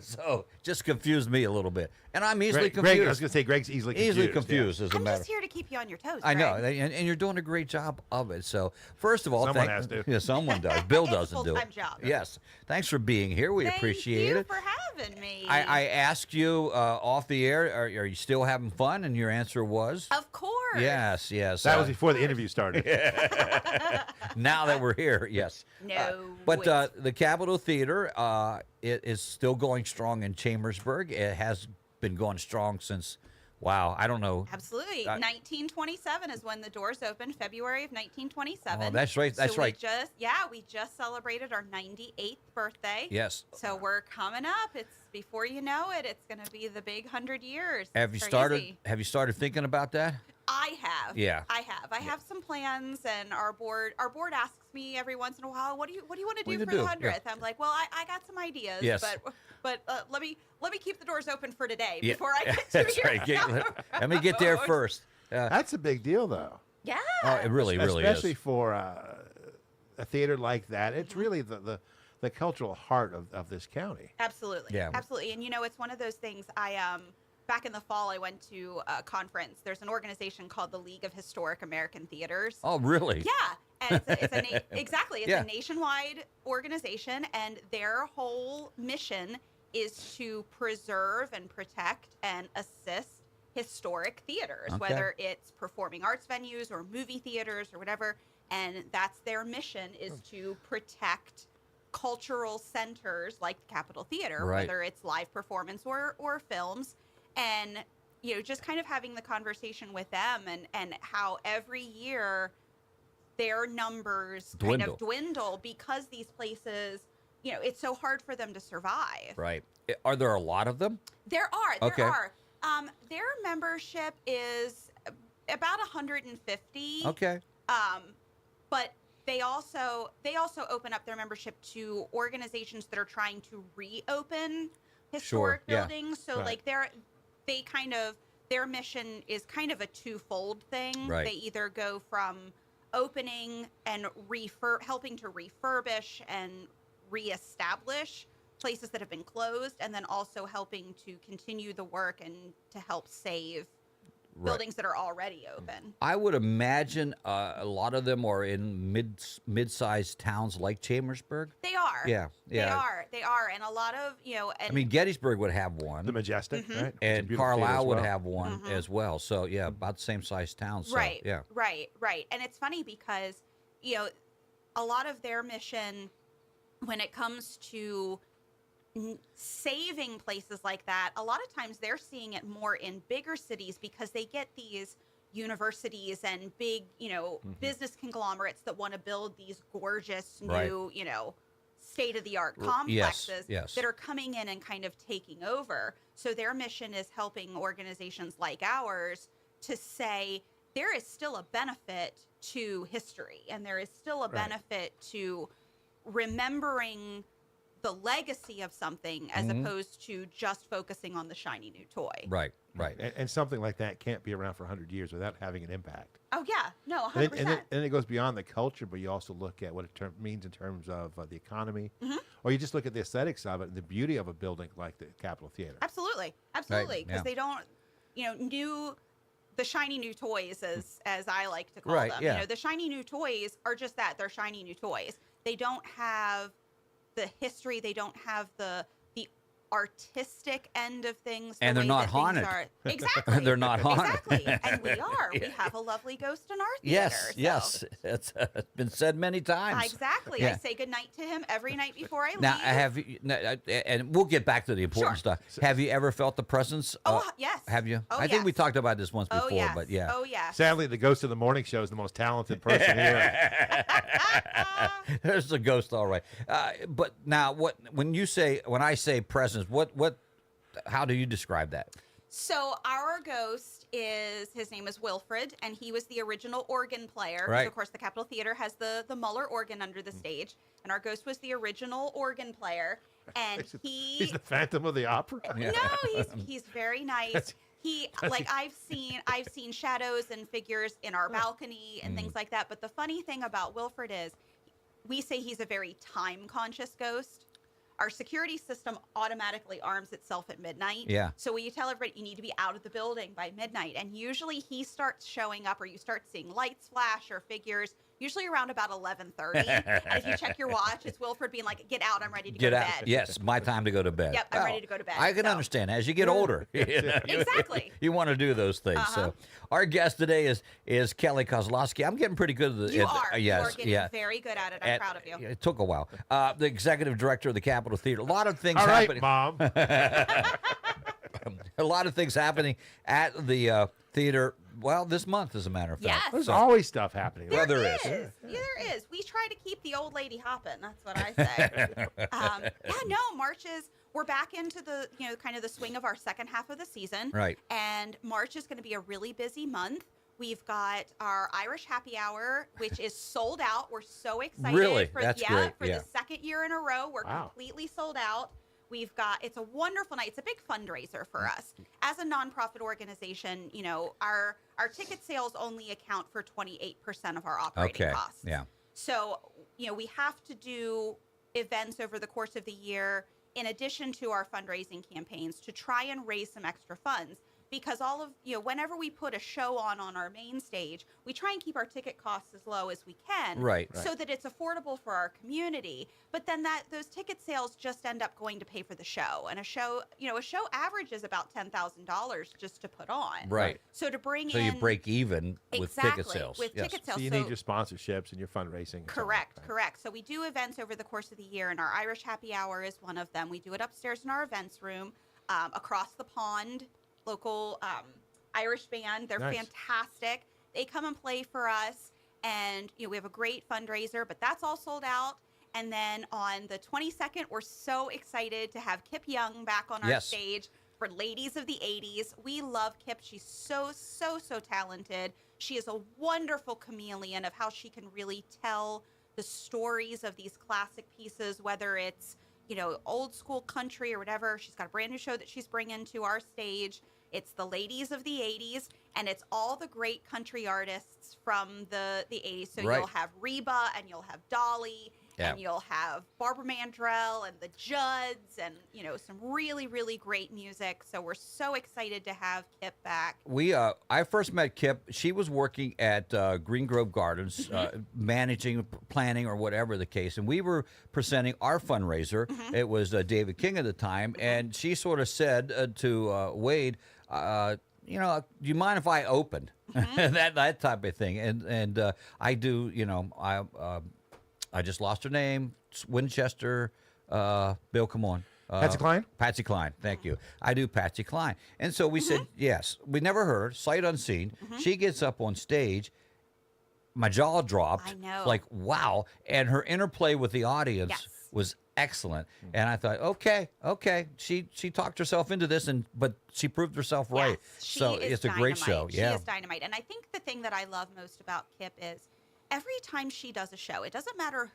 so just confused me a little bit, and I'm easily confused. Greg, I was going to say Greg's easily confused. Easily confused, as a I'm matter. just here to keep you on your toes. I know, Greg. and you're doing a great job of it. So, first of all, Someone has to. Yeah, someone does. Bill It's a doesn't do it. full-time job. Yes, thanks for being here. We appreciate it. Thank you for having me. I asked you off the air, are you still having fun? And your answer was, of course. Yes, yes. That was before the interview started. Now that we're here, yes. No. But the Capitol Theater, it is still going strong in Chambersburg. It has been going strong since, wow, I don't know. Absolutely. 1927 is when the doors opened, February of 1927. Oh, that's right. That's right. We just celebrated our 98th birthday. Yes. So we're coming up. It's before you know it, it's going to be the big 100 years. Have you started thinking about that? I have. Yeah. I have. I have some plans, and our board asks me every once in a while, what do you want to do for the 100th? Yeah. I'm like, well, I got some ideas, Yes. but let me keep the doors open for today Yeah. before I get to That's your right. Let me get there first. That's a big deal, though. Yeah. Oh, it really Especially is. for a theater like that. It's really the cultural heart of this county. Absolutely. Yeah. Absolutely. And it's one of those things. Back in the fall, I went to a conference. There's an organization called the League of Historic American Theaters. Oh, really? Yeah. And exactly. It's Yeah. a nationwide organization, and their whole mission is to preserve and protect and assist historic theaters, Okay. whether it's performing arts venues or movie theaters or whatever. And that's their mission, is to protect cultural centers like the Capitol Theater, Right. whether it's live performance or films. And just kind of having the conversation with them, and how every year their numbers kind of dwindle because these places, it's so hard for them to survive. Right. Are there a lot of them? There are. Okay. Their membership is about 150. Okay. But they also open up their membership to organizations that are trying to reopen historic yeah. buildings. So Right. like their mission is kind of a twofold thing. Right. They either go from opening and helping to refurbish and reestablish places that have been closed, and then also helping to continue the work and to help save buildings that are already open. I would imagine a lot of them are in mid-sized towns like Chambersburg. They are. Yeah. They are. And a lot of, and I mean, Gettysburg would have one. The Majestic, Mhm. right? And Carlisle would have one as well. So, yeah, about the same size towns. So, right. Yeah. Right. And it's funny because, a lot of their mission when it comes to saving places like that, a lot of times they're seeing it more in bigger cities because they get these universities and big, business conglomerates that want to build these gorgeous new, state-of-the-art complexes yes. that are coming in and kind of taking over. So their mission is helping organizations like ours to say there is still a benefit to history, and there is still a benefit to remembering the legacy of something as opposed to just focusing on the shiny new toy. Right. And something like that can't be around for 100 years without having an impact. Oh, yeah. No, 100%. And then it goes beyond the culture, but you also look at what it means in terms of the economy, or you just look at the aesthetics of it and the beauty of a building like the Capitol Theater. Absolutely. Because they don't, the shiny new toys, as I like to call them. Yeah. The shiny new toys are just that. They're shiny new toys. They don't have the history. They don't have the artistic end of things. And they're not haunted. Exactly. They're not haunted. Exactly. And we are. We have a lovely ghost in our theater. Yes. It's been said many times. Exactly. Yeah. I say goodnight to him every night before I leave. Now, have you? And we'll get back to the important stuff. Have you ever felt the presence? Yes. Have you? Oh, I think we talked about this once before, yes. but yeah. Oh, yeah. Sadly, the ghost of the morning show is the most talented person here. There's the ghost, all right. But now, when I say presence, how do you describe that? So our ghost his name is Wilfred, and he was the original organ player. Right. Because of course the Capitol Theater has the Muller organ under the stage, and our ghost was the original organ player. And he's the Phantom of the Opera. No, he's very nice. I've seen shadows and figures in our balcony and things like that. But the funny thing about Wilfred is, we say he's a very time conscious ghost. our security system automatically arms itself at midnight. Yeah. So we tell everybody you need to be out of the building by midnight. And usually he starts showing up, or you start seeing lights flash or figures, usually around about 11:30. And if you check your watch, it's Wilford being like, get out, I'm ready to go to out. bed. Yes, my time to go to bed. Yep, I'm ready to go to bed. I can understand. As you get older, Exactly. you want to do those things. So our guest today is Kelly Kozlowski. I'm getting pretty good at it. You are. Yes, you are getting very good at it. I'm proud of you. It took a while. The executive director of the Capitol Theater. A lot of things All right, happening. Mom. A lot of things happening at the theater. Well, this month, as a matter of fact. Yes. There's always stuff happening. Well, there is. Yeah, there is. We try to keep the old lady hopping. That's what I say. March is, we're back into the, kind of the swing of our second half of the season. Right. And March is going to be a really busy month. We've got our Irish Happy Hour, which is sold out. We're so excited. Really? For, That's great. For the second year in a row, we're completely sold out. We've got, it's a wonderful night. It's a big fundraiser for us. As a nonprofit organization, our ticket sales only account for 28% of our operating costs. Yeah. So, we have to do events over the course of the year in addition to our fundraising campaigns to try and raise some extra funds. Because all of, whenever we put a show on our main stage, we try and keep our ticket costs as low as we can. Right. So that it's affordable for our community. But then those ticket sales just end up going to pay for the show. And a show averages about $10,000 just to put on. Right. So to bring in. So you break even with ticket sales. With ticket sales. So you need your sponsorships and your fundraising. Correct. So we do events over the course of the year, and our Irish Happy Hour is one of them. We do it upstairs in our events room, across the pond. Local Irish band. They're fantastic. They come and play for us, and we have a great fundraiser, but that's all sold out. And then on the 22nd, we're so excited to have Kip Young back on our stage for Ladies of the 80s. We love Kip. She's so talented. She is a wonderful chameleon of how she can really tell the stories of these classic pieces, whether it's old school country or whatever. She's got a brand new show that she's bringing to our stage. It's the Ladies of the 80s, and it's all the great country artists from the 80s. So you'll have Reba, and you'll have Dolly, and you'll have Barbara Mandrell and the Judds, and some really, really great music. So we're so excited to have Kip back. I first met Kip. She was working at Green Grove Gardens, managing, planning, or whatever the case, and we were presenting our fundraiser. It was David King at the time, and she sort of said to Wade, do you mind if I open? that type of thing. And I do, I just lost her name. It's Winchester. Bill, come on. Patsy Cline? Patsy Cline. Thank you. I do Patsy Cline. And so we said, yes. We never heard, sight unseen. She gets up on stage. My jaw dropped. I know. Like, wow. And her interplay with the audience was excellent. And I thought, okay. She talked herself into this, but she proved herself right. So it's a great show. She is dynamite. And I think the thing that I love most about Kip is every time she does a show, it doesn't matter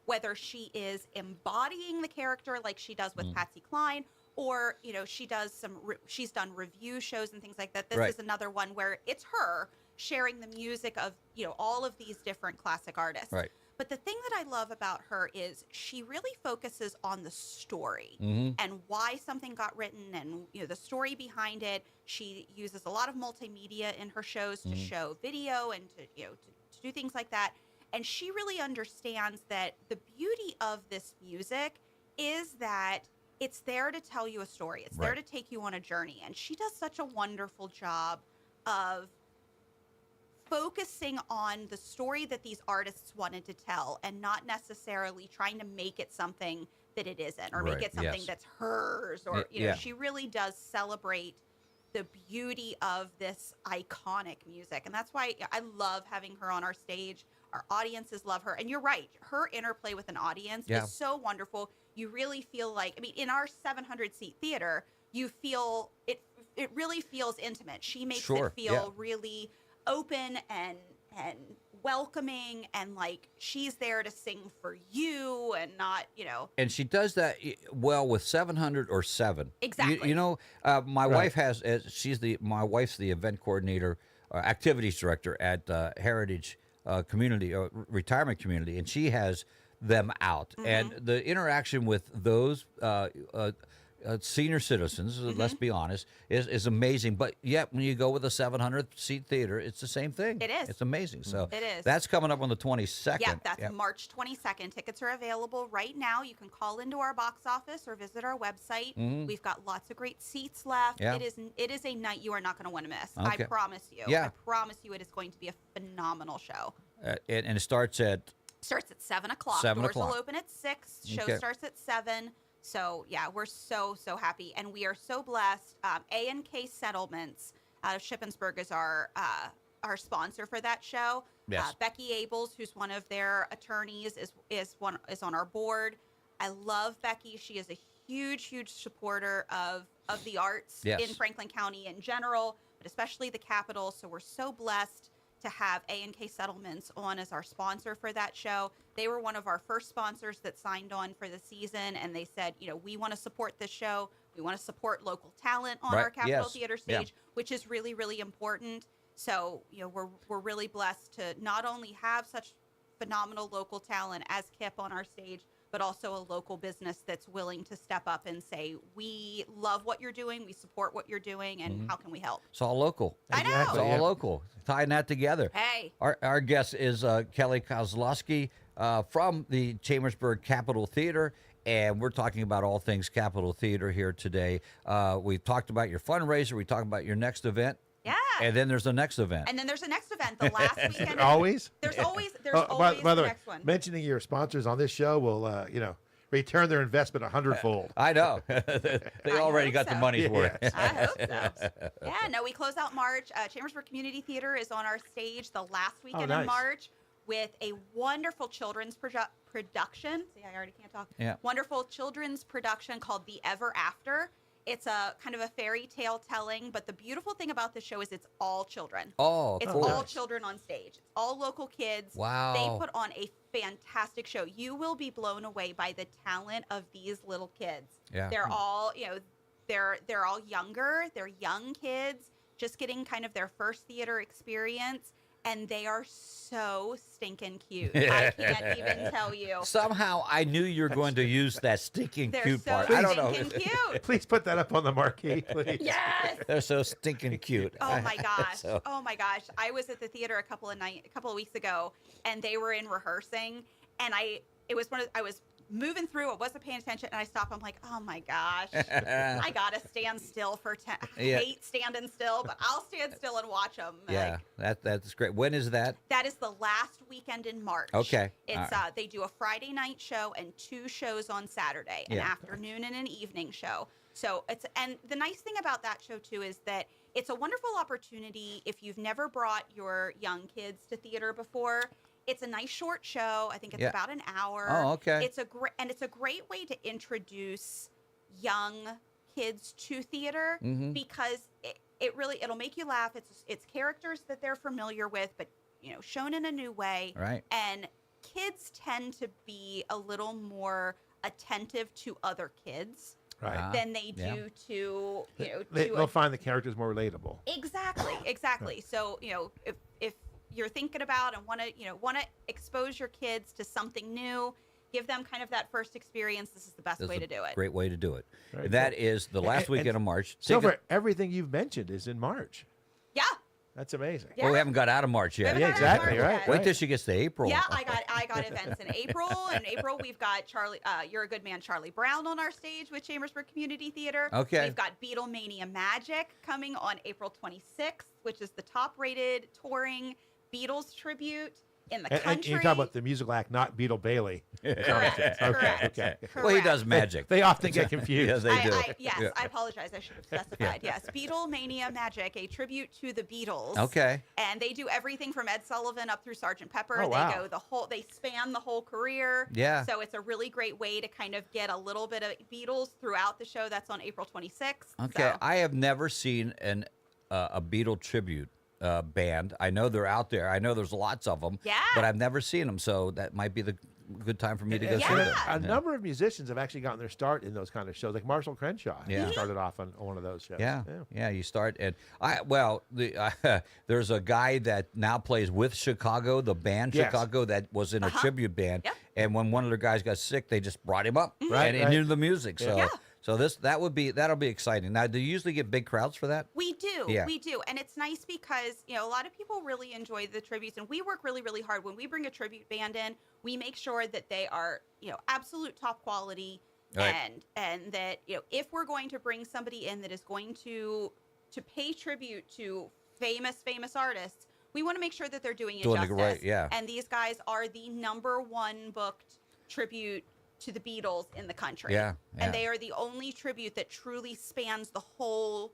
whether she is embodying the character like she does with Patsy Cline, or she's done review shows and things like that. This is another one where it's her sharing the music of all of these different classic artists. Right. But the thing that I love about her is she really focuses on the story and why something got written, and the story behind it. She uses a lot of multimedia in her shows to show video and to do things like that. And she really understands that the beauty of this music is that it's there to tell you a story. It's there to take you on a journey. And she does such a wonderful job of focusing on the story that these artists wanted to tell, and not necessarily trying to make it something that it isn't, or make it something that's hers, or she really does celebrate the beauty of this iconic music. And that's why I love having her on our stage. Our audiences love her. And you're right, her interplay with an audience is so wonderful. You really feel like, in our 700-seat theater, you feel it really feels intimate. She makes it feel really open and welcoming, and like she's there to sing for you, and not And she does that well with 700 or 7. Exactly. My wife has. My wife's the event coordinator, activities director at Heritage Community Retirement Community, and she has them out. And the interaction with those senior citizens, let's be honest, is amazing. But yet, when you go with a 700-seat theater, it's the same thing. It is. It's amazing. So it is. that's coming up on the 22nd. Yeah, that's March 22nd. Tickets are available right now. You can call into our box office or visit our website. We've got lots of great seats left. Yeah. It is a night you are not going to want to miss. Okay. I promise you. Yeah. I promise you it is going to be a phenomenal show. And it starts at... Starts at 7 o'clock. 7 Doors o'clock. will open at 6. Show Okay. starts at 7. So, yeah, we're so happy. And we are so blessed. A&K Settlements out of Shippensburg is our sponsor for that show. Yes. Becky Abels, who's one of their attorneys, is on our board. I love Becky. She is a huge supporter of the arts Yes. in Franklin County in general, but especially the capital. So we're so blessed to have A&K Settlements on as our sponsor for that show. They were one of our first sponsors that signed on for the season, and they said, we want to support this show. We want to support local talent on our Capitol Theater stage, which is really, really important. So, we're really blessed to not only have such phenomenal local talent as Kip on our stage, but also a local business that's willing to step up and say, we love what you're doing, we support what you're doing, and how can we help? It's all local. I know. It's all local. Tying that together. Hey. Our guest is Kelly Kozlowski from the Chambersburg Capitol Theater, and we're talking about all things Capitol Theater here today. We've talked about your fundraiser. We talked about your next event. Yeah. And then there's the next event. And then there's a next event, the last weekend. Always? There's always by the the way, next one. mentioning your sponsors on this show will, return their investment 100-fold. I know. They already got the money's worth. I hope so. Yeah, no, we close out March. Chambersburg Community Theater is on our stage the last weekend in March with a wonderful children's production. See, I already can't talk. Yeah. Wonderful children's production called The Ever After. It's a kind of a fairy tale telling, but the beautiful thing about this show is it's all children. Oh, it's cool. all children on stage. It's all local kids. Wow. They put on a fantastic show. You will be blown away by the talent of these little kids. Yeah. They're all, they're all younger. They're young kids just getting kind of their first theater experience. And they are so stinking cute. I can't even tell you. Somehow I knew you were going to use that stinking They're cute so part. I don't know. stinking cute. Please put that up on the marquee, please. Yes. They're so stinking cute. Oh my gosh. So- Oh my gosh. I was at the theater a couple of weeks ago, and they were in rehearsing, and I was moving through, I wasn't paying attention, and I stopped. I'm like, oh my gosh, I gotta stand still for I hate standing still, but I'll stand still and watch them. Yeah, that's great. When is that? That is the last weekend in March. Okay. It's All right. they do a Friday night show and 2 shows on Saturday, an afternoon and an evening show. So and the nice thing about that show too is that it's a wonderful opportunity if you've never brought your young kids to theater before. It's a nice short show. I think it's about an hour. Oh, okay. It's a great way to introduce young kids to theater because it'll make you laugh. It's characters that they're familiar with, but shown in a new way. Right. And kids tend to be a little more attentive to other kids than they do to they'll find the characters more relatable. Exactly. So if you're thinking about and want to expose your kids to something new, give them kind of that first experience, this is the best way to do it. Great way to do it. Very That cool. is the last weekend of March. So for everything you've mentioned is in March. Yeah. That's amazing. Well, we haven't got out of March yet. Yeah, exactly. Right. Wait till she gets to April. Yeah, I got events in April. In April, we've got You're a Good Man, Charlie Brown on our stage with Chambersburg Community Theater. Okay. We've got Beatlemania Magic coming on April 26th, which is the top-rated touring Beatles tribute in the country. And you talk about the musical act, not Beetle Bailey. Correct. Okay. Well, he does magic. They often get confused. Yes, they do. I apologize. I should have specified. Yes, Beatlemania Magic, a tribute to the Beatles. Okay. And they do everything from Ed Sullivan up through Sgt. Pepper. Oh, wow. They span the whole career. Yeah. So it's a really great way to kind of get a little bit of Beatles throughout the show. That's on April 26th. Okay. So. I have never seen a Beatle tribute band. I know they're out there. I know there's lots of them. Yeah. But I've never seen them. So that might be good time for me to go see And them. a number of musicians have actually gotten their start in those kind of shows, like Marshall Crenshaw. Yeah. He started off on one of those shows. Yeah. You start and there's a guy that now plays with Chicago, the band Yes. Chicago, that was in a tribute band, and when one of their guys got sick, they just brought him up Right, and right. into the music. So Yeah. so that'll be exciting. Now, do you usually get big crowds for that? We do. Yeah. We do. And it's nice because, a lot of people really enjoy the tributes, and we work really, really hard. When we bring a tribute band in, we make sure that they are, absolute top quality. Right. And that, if we're going to bring somebody in that is going to pay tribute to famous artists, we want to make sure that they're doing it justice. Right, yeah. And these guys are the #1 booked tribute to the Beatles in the country. Yeah. And they are the only tribute that truly spans the whole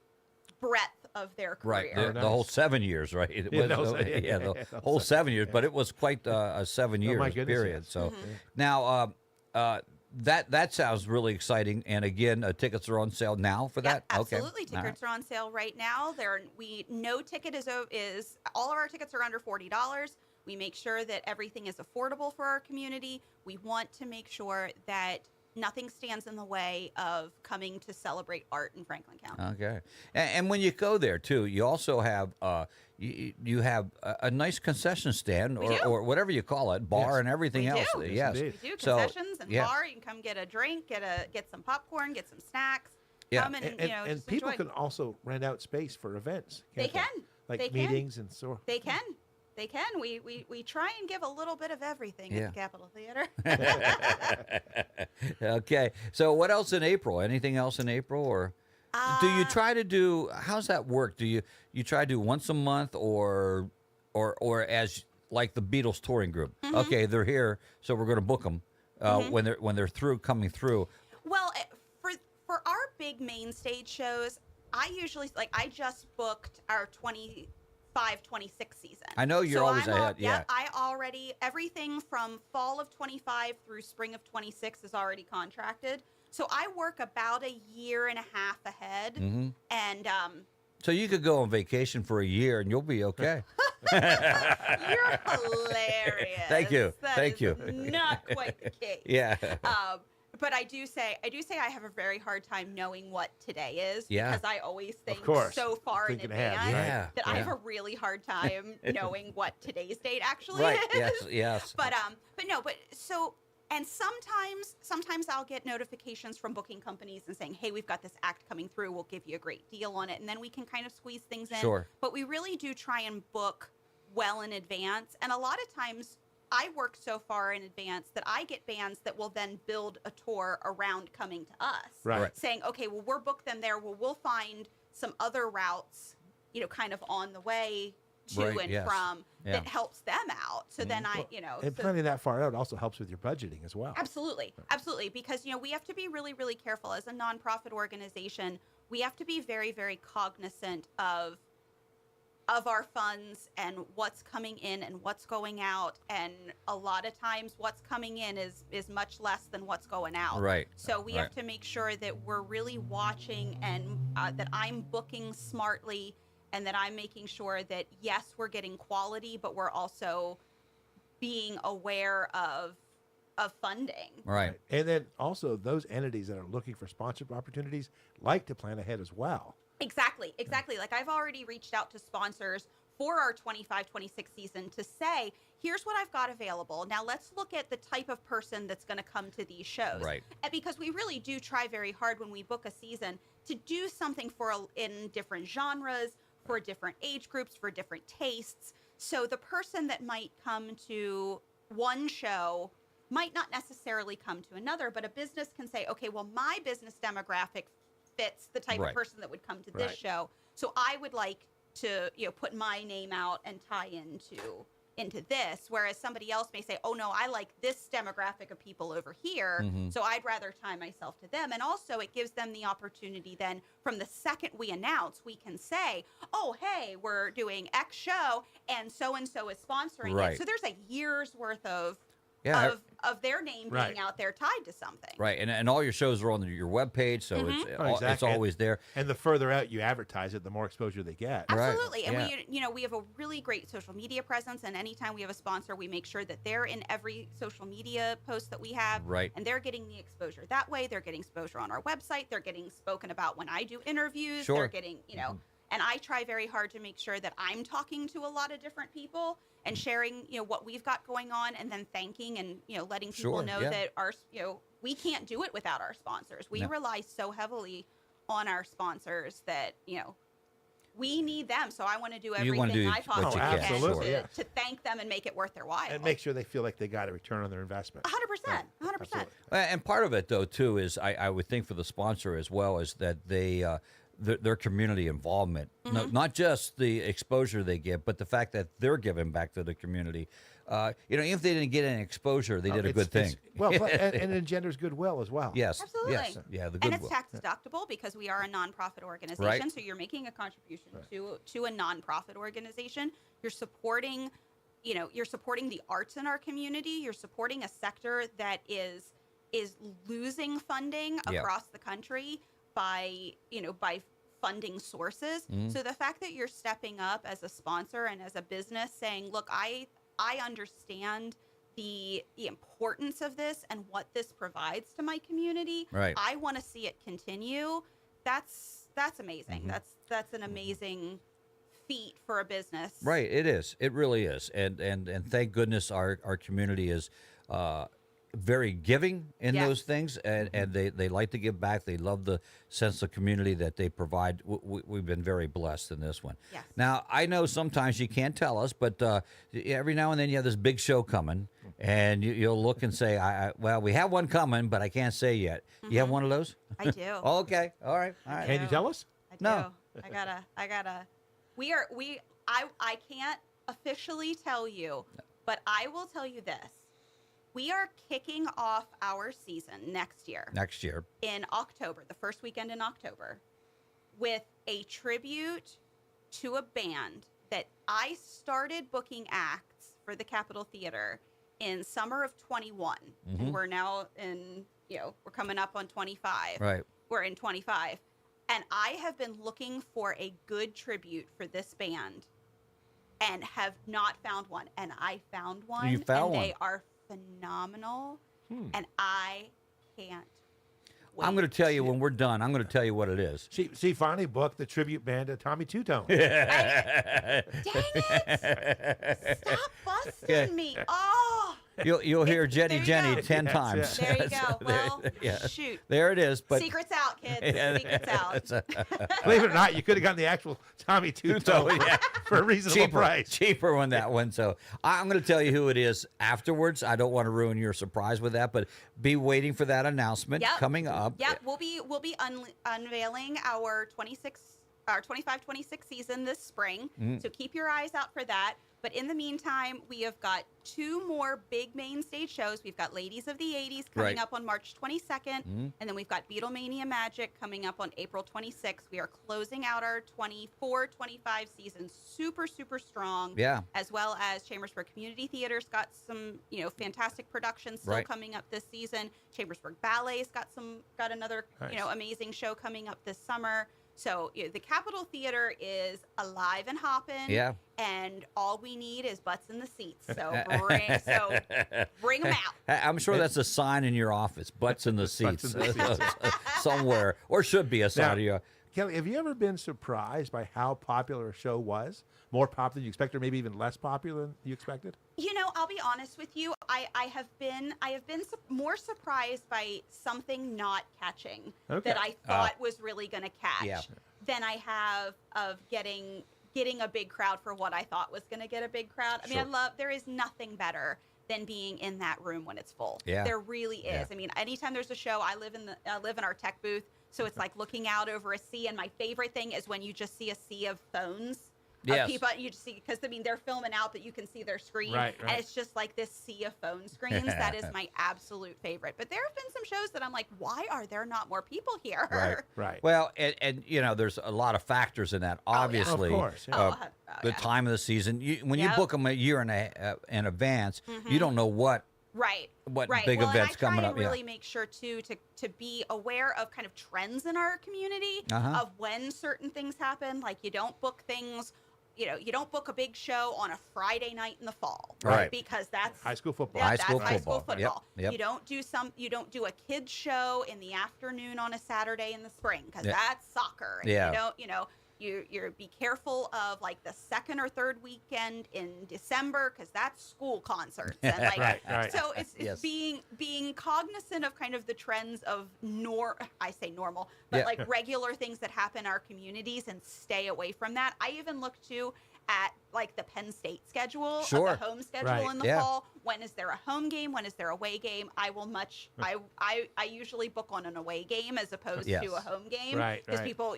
breadth of their Right, career. the whole 7 years, right? It was, the whole 7 years, but it was quite a 7 years my goodness, period. yes. So now that sounds really exciting. And again, tickets are on sale now for that. Absolutely, Okay. All tickets are on sale right now. No ticket is all of our tickets are under $40. We make sure that everything is affordable for our community. We want to make sure that nothing stands in the way of coming to celebrate art in Franklin County. Okay, and when you go there too, you also have you have a nice concession stand or whatever you call it, bar and everything else. Yes, We do concessions and bar. You can come get a drink, get some popcorn, get some snacks. Yeah. Come and just people enjoy. can also rent out space for events. They can't can. Like They can. meetings and so. They can. They can. We try and give a little bit of everything at the Capitol Theater. Okay. So what else in April? Anything else in April, or do you try to do? How's that work? Do you try to do once a month, or as like the Beatles touring group? Mm-hmm. Okay, they're here, so we're going to book them when they're coming through. Well, for our big main stage shows, I usually I just booked our 25-26 season. I know you're always ahead. I already everything from fall of 25 through spring of 26 is already contracted. So I work about a year and a half ahead, and So you could go on vacation for a year and you'll be okay. you're hilarious. Thank you. That Thank is you. Not quite the case. Yeah. But I do say I have a very hard time knowing what today is Yeah. because I always think course. so far in Thinking ahead, advance yeah. that I have a really hard time knowing what today's date actually Right. is. Yes. But sometimes I'll get notifications from booking companies and saying, "Hey, we've got this act coming through. We'll give you a great deal on it," and then we can kind of squeeze things in. Sure. But we really do try and book well in advance, and a lot of times I work so far in advance that I get bands that will then build a tour around coming to us. Right. Saying, okay, well, we'll book them there. Well, we'll find some other routes, kind of on the way to Right, and yes. from Yeah. that helps them out. So then And planning that far out also helps with your budgeting as well. Absolutely. Absolutely. Because, we have to be really, really careful as a nonprofit organization. We have to be very, very cognizant of our funds and what's coming in and what's going out. And a lot of times what's coming in is much less than what's going out. Right. So we have to make sure that we're really watching and that I'm booking smartly and that I'm making sure that, yes, we're getting quality, but we're also being aware of funding. Right. And then also those entities that are looking for sponsorship opportunities like to plan ahead as well. Exactly. Like I've already reached out to sponsors for our 25-26 season to say, here's what I've got available. Now let's look at the type of person that's going to come to these shows. Right. And because we really do try very hard when we book a season to do something in different genres, for different age groups, for different tastes. So the person that might come to one show might not necessarily come to another, but a business can say, okay, well, my business demographic fits the type of person that would come to this show. So I would like to, put my name out and tie into this. Whereas somebody else may say, oh no, I like this demographic of people over here. So I'd rather tie myself to them. And also it gives them the opportunity then from the second we announce, we can say, oh, hey, we're doing X show and so is sponsoring it. So there's a year's worth of of their name being out there tied to something. Right, and all your shows are on your webpage, so it's always there. And the further out you advertise it, the more exposure they get. Absolutely, and we have a really great social media presence, and anytime we have a sponsor, we make sure that they're in every social media post that we have, and they're getting the exposure that way. They're getting exposure on our website. They're getting spoken about when I do interviews. They're getting, and I try very hard to make sure that I'm talking to a lot of different people and sharing, what we've got going on, and then thanking and, letting people know that we can't do it without our sponsors. We rely so heavily on our sponsors that, we need them. So I want to do everything I possibly can to thank them and make it worth their while. And make sure they feel like they got a return on their investment. 100%. 100%. And part of it, though, too, is I would think for the sponsor as well is that they their community involvement, not just the exposure they get, but the fact that they're giving back to the community. Even if they didn't get any exposure, they did a good thing. Well, and it engenders goodwill as well. Yes. Absolutely. Yes. Yeah, the and goodwill. it's tax deductible because we are a nonprofit organization. So you're making a contribution to a nonprofit organization. You're supporting, you're supporting the arts in our community. You're supporting a sector that is losing funding across the country by funding sources. So the fact that you're stepping up as a sponsor and as a business saying, look, I understand the importance of this and what this provides to my community. Right. I want to see it continue. That's amazing. That's an amazing feat for a business. Right. It is. It really is. And thank goodness our community is very giving in those things, and they like to give back. They love the sense of community that they provide. We've been very blessed in this one. Yes. Now, I know sometimes you can't tell us, but every now and then you have this big show coming, and you'll look and say, well, we have one coming, but I can't say yet. You have one of those? I do. Okay. All right. Can you tell us? I do. No. I gotta. I can't officially tell you, but I will tell you this. We are kicking off our season next year. In October, the first weekend in October, with a tribute to a band that I started booking acts for the Capitol Theater in summer of 21. And we're now we're coming up on 25. Right. We're in 25. And I have been looking for a good tribute for this band and have not found one. And I found one. You found one. They are phenomenal, and I can't wait. I'm going to tell you when we're done. I'm going to tell you what it is. She finally booked the tribute band to Tommy Two-Tone. Dang it! Stop busting me. Oh. You'll hear Jenny 10 times. There you go. Well, shoot. There it is. But secret's out, kids. Secret's out. Believe it or not, you could have gotten the actual Tommy Two-Tone for a reasonable price. Cheaper on that one. So I'm going to tell you who it is afterwards. I don't want to ruin your surprise with that, but be waiting for that announcement coming up. Yep, we'll be unveiling our 25-26 season this spring. So keep your eyes out for that. But in the meantime, we have got 2 more big main stage shows. We've got Ladies of the 80s coming up on March 22nd. And then we've got Beatlemania Magic coming up on April 26th. We are closing out our 24-25 season super, super strong. Yeah. As well as Chambersburg Community Theater's got some, fantastic productions still coming up this season. Chambersburg Ballet's got another, amazing show coming up this summer. So the Capitol Theater is alive and hopping. Yeah. And all we need is butts in the seats. So bring them out. I'm sure that's a sign in your office, butts in the seats, somewhere, or should be a sign of your. Kelly, have you ever been surprised by how popular a show was? More popular than you expected, or maybe even less popular than you expected? I'll be honest with you. I have been more surprised by something not catching that I thought was really going to catch than I have of getting a big crowd for what I thought was going to get a big crowd. I mean, there is nothing better than being in that room when it's full. Yeah. There really is. Yeah. I mean, anytime there's a show, I live in our tech booth, so it's like looking out over a sea. And my favorite thing is when you just see a sea of phones. Of people, you just see, because they're filming out, but you can see their screen, and it's just like this sea of phone screens. That is my absolute favorite. But there have been some shows that I'm like, why are there not more people here? Right. Well, and there's a lot of factors in that. Obviously, of course, the time of the season. When you book them a year in advance, you don't know what Right. what right. big well, events and I coming try up. and really make sure too to be aware of kind of trends in our community of when certain things happen. Like you don't book things, you don't book a big show on a Friday night in the fall, Right. Because that's high school football. High that's school high school football. football. Yep. You don't do a kids show in the afternoon on a Saturday in the spring because Yeah. that's soccer. And Yeah. you're be careful of like the second or third weekend in December because that's school concerts and like Right. so it's Yes. being cognizant of kind of the trends of I say normal but Yeah. like regular things that happen in our communities and stay away from that. I even look too at like the Penn State schedule Sure. of the home schedule Right. in the Yeah. fall. When is there a home game? When is there a away game? I will I usually book on an away game as opposed Yes. to a home game Right, because right. people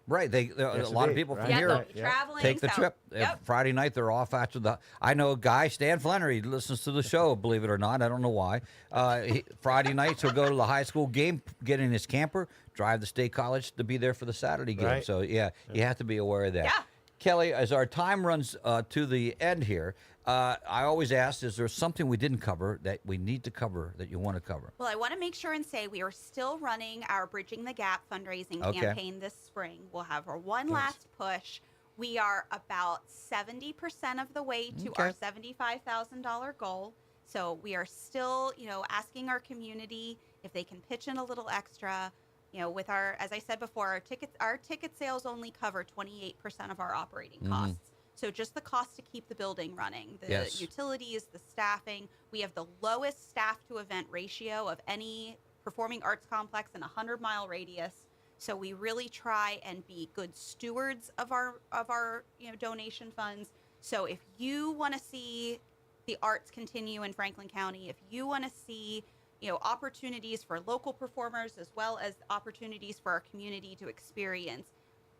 Right. A lot of indeed. people from Right. here they'll be traveling. take the so- trip. Yep. Friday night, they're off after the. I know a guy, Stan Flannery, he listens to the show, believe it or not. I don't know why. Friday nights, he'll go to the high school game, get in his camper, drive to State College to be there for the Saturday game. Right. So, you have to be aware of that. Yeah. Kelly, as our time runs to the end here, I always ask, is there something we didn't cover that we need to cover that you want to cover? Well, I want to make sure and say we are still running our Bridging the Gap fundraising Okay. campaign this spring. We'll have our one last push. We are about 70% of the way to our $75,000 goal. So we are still, asking our community if they can pitch in a little extra. With as I said before, our ticket sales only cover 28% of our operating costs. So just the cost to keep the building running, the utilities, the staffing. We have the lowest staff to event ratio of any performing arts complex in a 100-mile radius. So we really try and be good stewards of our donation funds. So if you want to see the arts continue in Franklin County, if you want to see opportunities for local performers as well as opportunities for our community to experience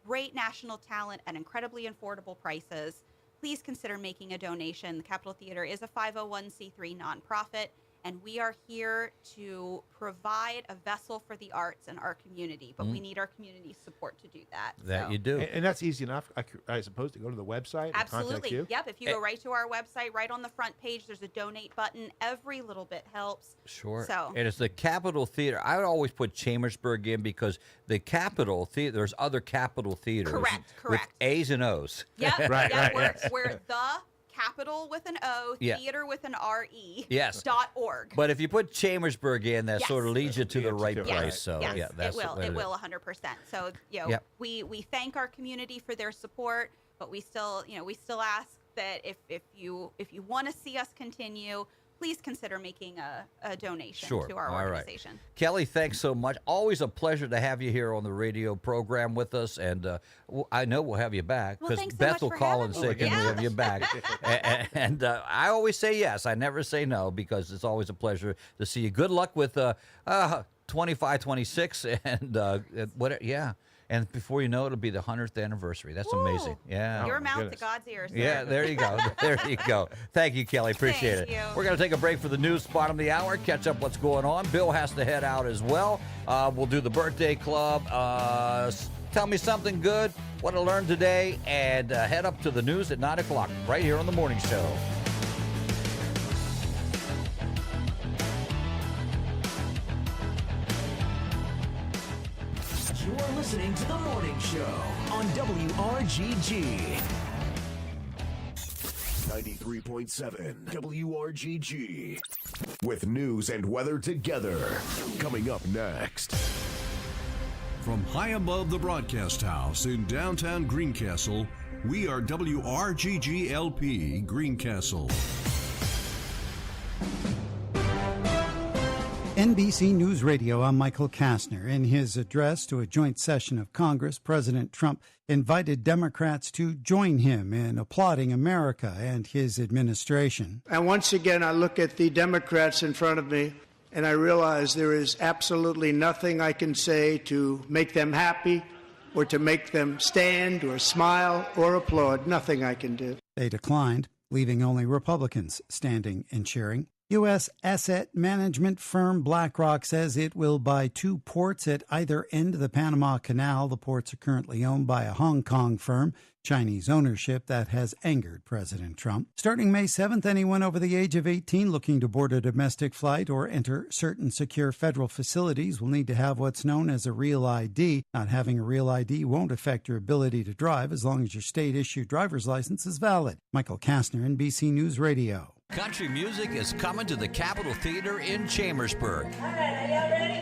great national talent at incredibly affordable prices, please consider making a donation. The Capitol Theater is a 501c3 nonprofit, and we are here to provide a vessel for the arts in our community, but we need our community support to do that. You do. And that's easy enough, I suppose, to go to the website and contact Absolutely. you. Yep. If you go right to our website, right on the front page, there's a donate button. Every little bit helps. Sure. So, and it's the Capitol Theater. I would always put Chambersburg in because the Capitol Theater, there's other Capitol Theaters. Correct. With A's and O's. Yep. Right. We're the Capital with an O, Yeah. theater with an R-E. Yes. .org. But if you put Chambersburg in, that sort of leads you to the right Yes. place. So yes, that's it will. what It is. will 100%. So Yep. we thank our community for their support, but we still ask that if you want to see us continue, please consider making a donation to our organization. Kelly, thanks so much. Always a pleasure to have you here on the radio program with us, and I know we'll have you back Well, because thanks so Beth much will for call having in me. sick and we'll have you back. and I always say yes. I never say no because it's always a pleasure to see you. Good luck with 25, 26, and whatever. Yeah. And before you know it, it'll be the 100th anniversary. That's amazing. Yeah. Your mouth to God's ears. Sir. Yeah, there you go. There you go. Thank you, Kelly. Appreciate Thank it. you. We're going to take a break for the news bottom of the hour, catch up what's going on. Bill has to head out as well. We'll do the birthday club. Tell me something good, what I learned today, and head up to the news at 9 o'clock right here on The Morning Show. You're listening to The Morning Show on WRGG. 93.7 WRGG. With news and weather together. Coming up next. From high above the broadcast house in downtown Greencastle, we are WRGG LP Greencastle. NBC News Radio, I'm Michael Kastner. In his address to a joint session of Congress, President Trump invited Democrats to join him in applauding America and his administration. And once again, I look at the Democrats in front of me, and I realize there is absolutely nothing I can say to make them happy or to make them stand or smile or applaud. Nothing I can do. They declined, leaving only Republicans standing and cheering. U.S. asset management firm BlackRock says it will buy 2 ports at either end of the Panama Canal. The ports are currently owned by a Hong Kong firm. Chinese ownership that has angered President Trump. Starting May 7th, anyone over the age of 18 looking to board a domestic flight or enter certain secure federal facilities will need to have what's known as a real ID. Not having a real ID won't affect your ability to drive as long as your state-issued driver's license is valid. Michael Kastner, NBC News Radio. Country music is coming to the Capitol Theater in Chambersburg.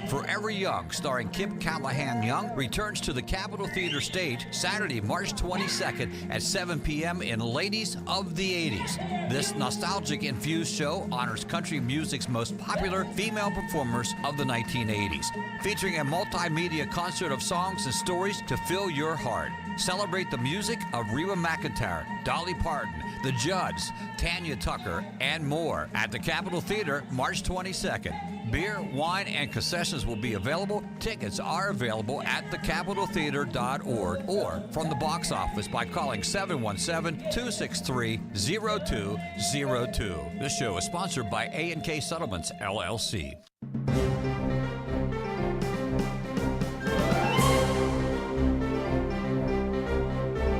Forever Young, starring Kip Callahan Young, returns to the Capitol Theater stage Saturday, March 22nd at 7 p.m. in Ladies of the 80s. This nostalgic-infused show honors country music's most popular female performers of the 1980s, featuring a multimedia concert of songs and stories to fill your heart. Celebrate the music of Reba McEntire, Dolly Parton, The Judds, Tanya Tucker, and more at the Capitol Theater March 22nd. Beer, wine, and concessions will be available. Tickets are available at thecapitoltheater.org or from the box office by calling 717-263-0202. This show is sponsored by A&K Settlements, LLC.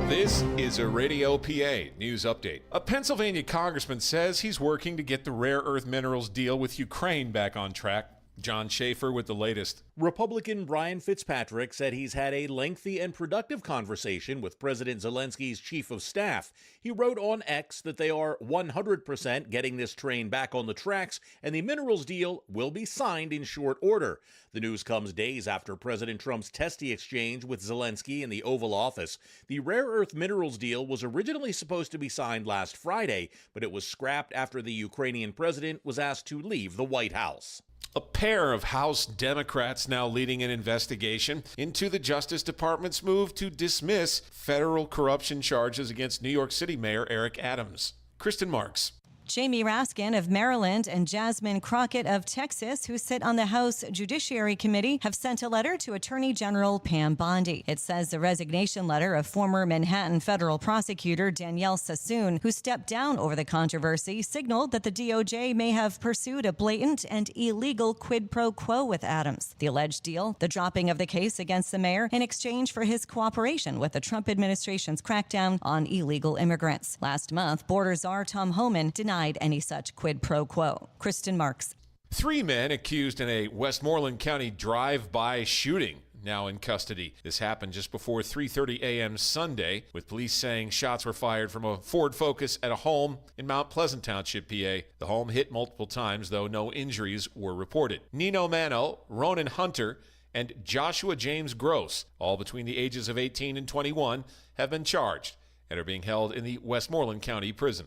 This is a Radio PA news update. A Pennsylvania congressman says he's working to get the rare earth minerals deal with Ukraine back on track. John Schaefer with the latest. Republican Brian Fitzpatrick said he's had a lengthy and productive conversation with President Zelensky's chief of staff. He wrote on X that they are 100% getting this train back on the tracks, and the minerals deal will be signed in short order. The news comes days after President Trump's testy exchange with Zelensky in the Oval Office. The rare earth minerals deal was originally supposed to be signed last Friday, but it was scrapped after the Ukrainian president was asked to leave the White House. A pair of House Democrats now leading an investigation into the Justice Department's move to dismiss federal corruption charges against New York City Mayor Eric Adams. Kristen Marks. Jamie Raskin of Maryland and Jasmine Crockett of Texas, who sit on the House Judiciary Committee, have sent a letter to Attorney General Pam Bondi. It says the resignation letter of former Manhattan federal prosecutor Danielle Sassoon, who stepped down over the controversy, signaled that the DOJ may have pursued a blatant and illegal quid pro quo with Adams. The alleged deal, the dropping of the case against the mayor in exchange for his cooperation with the Trump administration's crackdown on illegal immigrants. Last month, border czar Tom Homan denied any such quid pro quo. Kristen Marks. 3 men accused in a Westmoreland County drive-by shooting now in custody. This happened just before 3:30 a.m. Sunday, with police saying shots were fired from a Ford Focus at a home in Mount Pleasant Township, PA. The home hit multiple times, though no injuries were reported. Nino Mano, Ronan Hunter, and Joshua James Gross, all between the ages of 18 and 21, have been charged and are being held in the Westmoreland County Prison.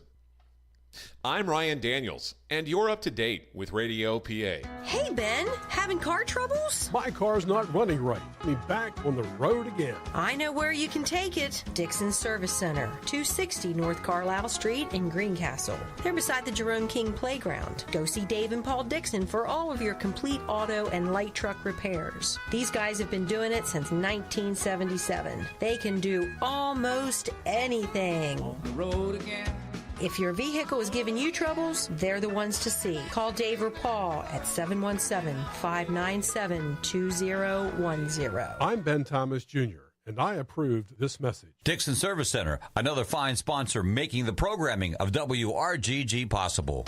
I'm Ryan Daniels, and you're up to date with Radio PA. Hey, Ben, having car troubles? My car's not running right. Me back on the road again. I know where you can take it. Dixon Service Center, 260 North Carlisle Street in Greencastle. They're beside the Jerome King Playground. Go see Dave and Paul Dixon for all of your complete auto and light truck repairs. These guys have been doing it since 1977. They can do almost anything. On the road again. If your vehicle is giving you troubles, they're the ones to see. Call Dave or Paul at 717-597-2010. I'm Ben Thomas Jr., and I approved this message. Dixon Service Center, another fine sponsor making the programming of WRGG possible.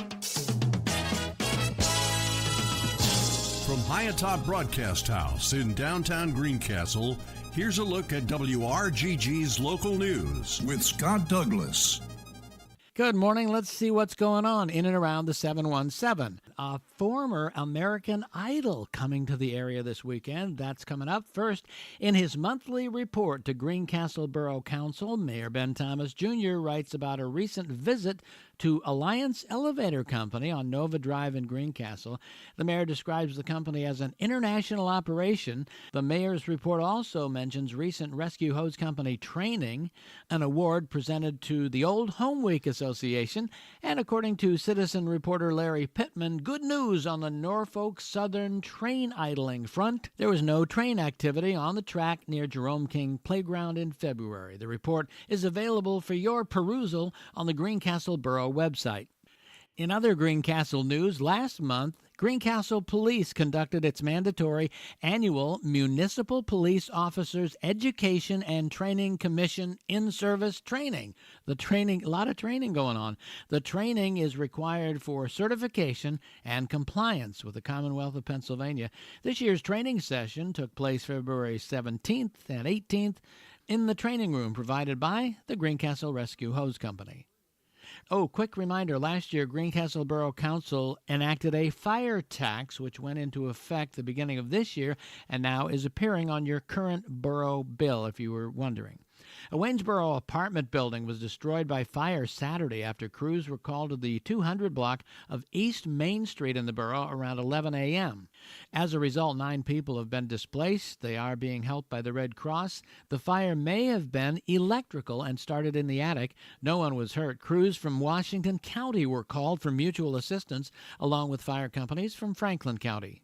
From high atop Broadcast House in downtown Greencastle, here's a look at WRGG's local news with Scott Douglas. Good morning. Let's see what's going on in and around the 717. A former American Idol coming to the area this weekend. That's coming up. First, in his monthly report to Greencastle Borough Council, Mayor Ben Thomas Jr. writes about a recent visit to Alliance Elevator Company on Nova Drive in Greencastle. The mayor describes the company as an international operation. The mayor's report also mentions recent rescue hose company training, an award presented to the Old Home Week Association, and according to citizen reporter Larry Pittman, good news on the Norfolk Southern train idling front. There was no train activity on the track near Jerome King Playground in February. The report is available for your perusal on the Greencastle Borough website. In other Greencastle news, last month, Greencastle Police conducted its mandatory annual Municipal Police Officers Education and Training Commission in-service training. A lot of training going on. The training is required for certification and compliance with the Commonwealth of Pennsylvania. This year's training session took place February 17th and 18th in the training room provided by the Greencastle Rescue Hose Company. Oh, quick reminder, last year Greencastle Borough Council enacted a fire tax which went into effect the beginning of this year and now is appearing on your current borough bill, if you were wondering. A Waynesboro apartment building was destroyed by fire Saturday after crews were called to the 200 block of East Main Street in the borough around 11 a.m. As a result, 9 people have been displaced. They are being helped by the Red Cross. The fire may have been electrical and started in the attic. No one was hurt. Crews from Washington County were called for mutual assistance, along with fire companies from Franklin County.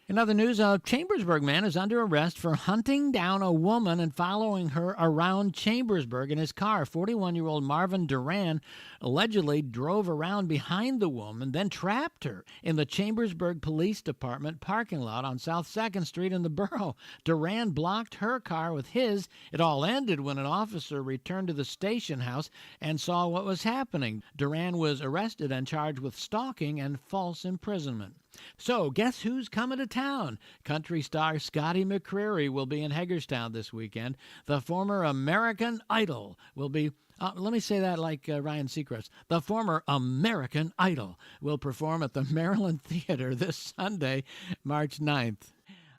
In other news, a Chambersburg man is under arrest for hunting down a woman and following her around Chambersburg in his car. 41-year-old Marvin Duran allegedly drove around behind the woman, then trapped her in the Chambersburg Police Department parking lot on South 2nd Street in the borough. Duran blocked her car with his. It all ended when an officer returned to the station house and saw what was happening. Duran was arrested and charged with stalking and false imprisonment. So, guess who's coming to town? Country star Scotty McCreery will be in Hagerstown this weekend. The former American Idol will be, let me say that like Ryan Seacrest. The former American Idol will perform at the Maryland Theater this Sunday, March 9th.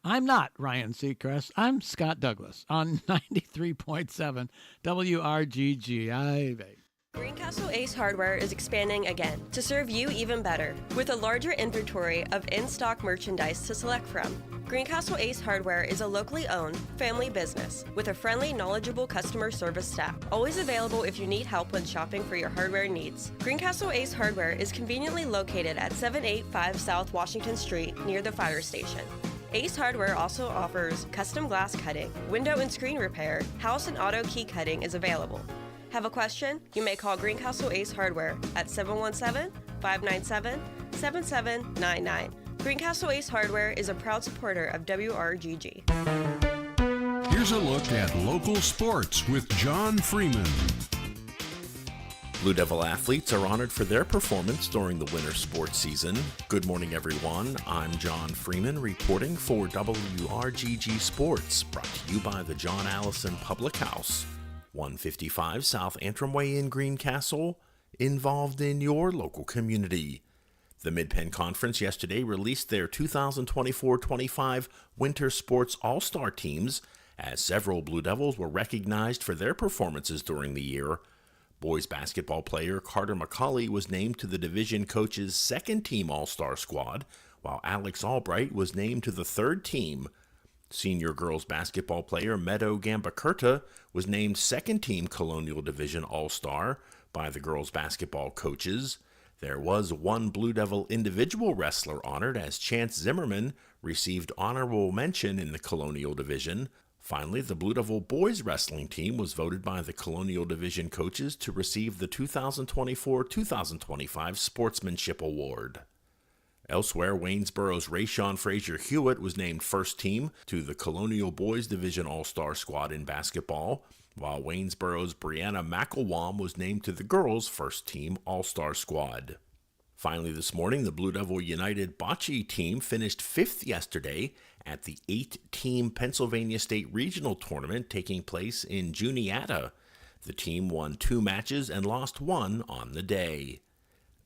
I'm not Ryan Seacrest. I'm Scott Douglas on 93.7 WRGG. Greencastle Ace Hardware is expanding again to serve you even better with a larger inventory of in-stock merchandise to select from. Greencastle Ace Hardware is a locally owned, family business with a friendly, knowledgeable customer service staff, always available if you need help when shopping for your hardware needs. Greencastle Ace Hardware is conveniently located at 785 South Washington Street near the fire station. Ace Hardware also offers custom glass cutting, window and screen repair, house and auto key cutting is available. Have a question? You may call Greencastle Ace Hardware at 717-597-7799. Greencastle Ace Hardware is a proud supporter of WRGG. Here's a look at local sports with John Freeman. Blue Devil athletes are honored for their performance during the winter sports season. Good morning, everyone. I'm John Freeman reporting for WRGG Sports, brought to you by the John Allison Public House. 155 South Antrim Way in Greencastle, involved in your local community. The Mid-Penn Conference yesterday released their 2024-25 Winter Sports All-Star teams, as several Blue Devils were recognized for their performances during the year. Boys basketball player Carter McCauley was named to the division coach's second-team All-Star squad, while Alex Albright was named to the third team. Senior girls basketball player Meadow Gambacurta was named second-team Colonial Division All-Star by the girls basketball coaches. There was one Blue Devil individual wrestler honored, as Chance Zimmerman received honorable mention in the Colonial Division. Finally, the Blue Devil boys wrestling team was voted by the Colonial Division coaches to receive the 2024-2025 Sportsmanship Award. Elsewhere, Waynesboro's Rayshawn Frazier Hewitt was named first team to the Colonial Boys Division All-Star squad in basketball, while Waynesboro's Brianna McElwam was named to the girls' first team All-Star squad. Finally this morning, the Blue Devil United bocce team finished fifth yesterday at the 8-team Pennsylvania State Regional Tournament taking place in Juniata. The team won 2 matches and lost 1 on the day.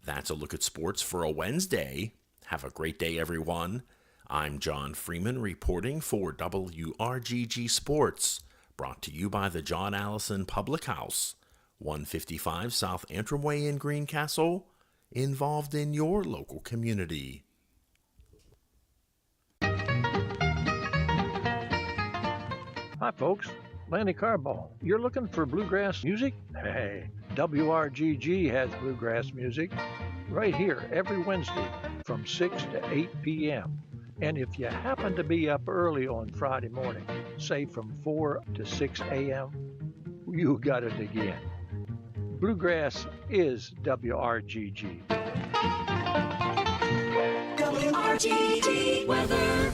That's a look at sports for a Wednesday. Have a great day, everyone. I'm John Freeman reporting for WRGG Sports, brought to you by the John Allison Public House, 155 South Antrim Way in Greencastle, involved in your local community. Hi, folks. Lanny Carbo. You're looking for bluegrass music? Hey, WRGG has bluegrass music right here every Wednesday from 6 to 8 p.m. And if you happen to be up early on Friday morning, say from 4 to 6 a.m., you got it again. Bluegrass is WRGG. WRGG weather.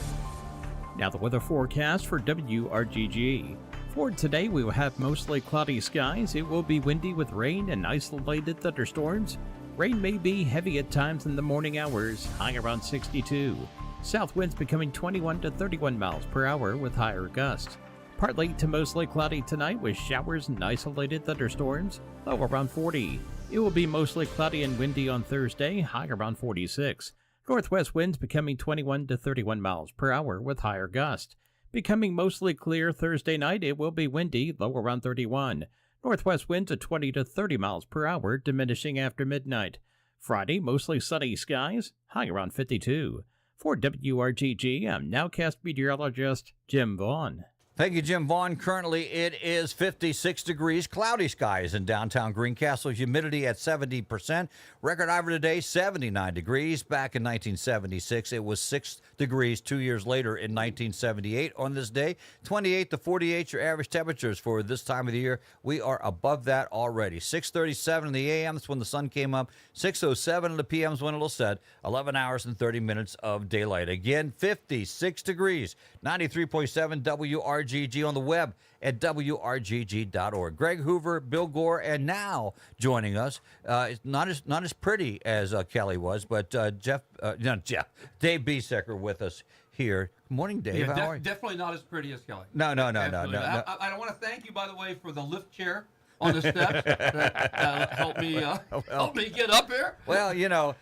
Now the weather forecast for WRGG. For today, we will have mostly cloudy skies. It will be windy with rain and isolated thunderstorms. Rain may be heavy at times in the morning hours, high around 62. South winds becoming 21 to 31 miles per hour with higher gusts. Partly to mostly cloudy tonight with showers and isolated thunderstorms, low around 40. It will be mostly cloudy and windy on Thursday, high around 46. Northwest winds becoming 21 to 31 miles per hour with higher gusts. Becoming mostly clear Thursday night, it will be windy, low around 31. Northwest winds at 20 to 30 miles per hour, diminishing after midnight. Friday, mostly sunny skies, high around 52. For WRGG, I'm nowcast meteorologist Jim Vaughn. Thank you, Jim Vaughn. Currently, it is 56 degrees, cloudy skies in downtown Greencastle, humidity at 70%. Record high for today, 79 degrees. Back in 1976, it was 6 degrees 2 years later in 1978. On this day, 28 to 48, your average temperatures for this time of the year. We are above that already. 6:37 in the a.m. is when the sun came up. 6:07 in the p.m. is when it'll set. 11 hours and 30 minutes of daylight. Again, 56 degrees. 93.7 WRGG on the web at WRGG.org. Greg Hoover, Bill Gore, and now joining us, it's not as pretty as Kelly was, but Dave Biesecker with us here. Good morning, Dave. Yeah, How are you? definitely not as pretty as Kelly. No. I want to thank you, by the way, for the lift chair on the steps that helped me get up here. Well,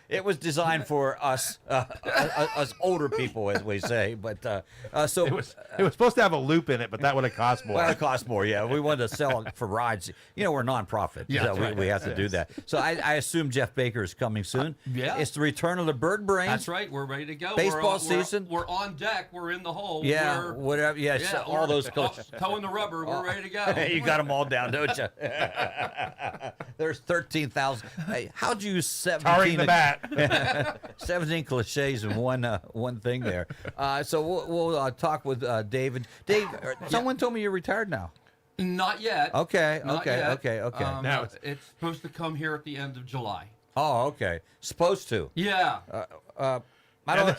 it was designed for us older people, as we say. But so it was supposed to have a loop in it, but that would have cost more. Well, it cost more. Yeah, we wanted to sell it for rides. We're a nonprofit, so we have to do that. So I assume Jeff Baker is coming soon. Yeah, it's the return of the Bird Brains. That's right. We're ready to go. Baseball season. We're on deck. We're in the hole. Yeah, whatever. Yes, all those coaches towing the rubber. We're ready to go. You got them all down, don't you? There's 13,000. Hey, how'd you use 17? The bat. 17 cliches in one thing there. So we'll talk with David. Dave, someone told me you're retired now. Not yet. Okay. Now it's supposed to come here at the end of July. Oh, okay. Supposed to. Yeah. I don't.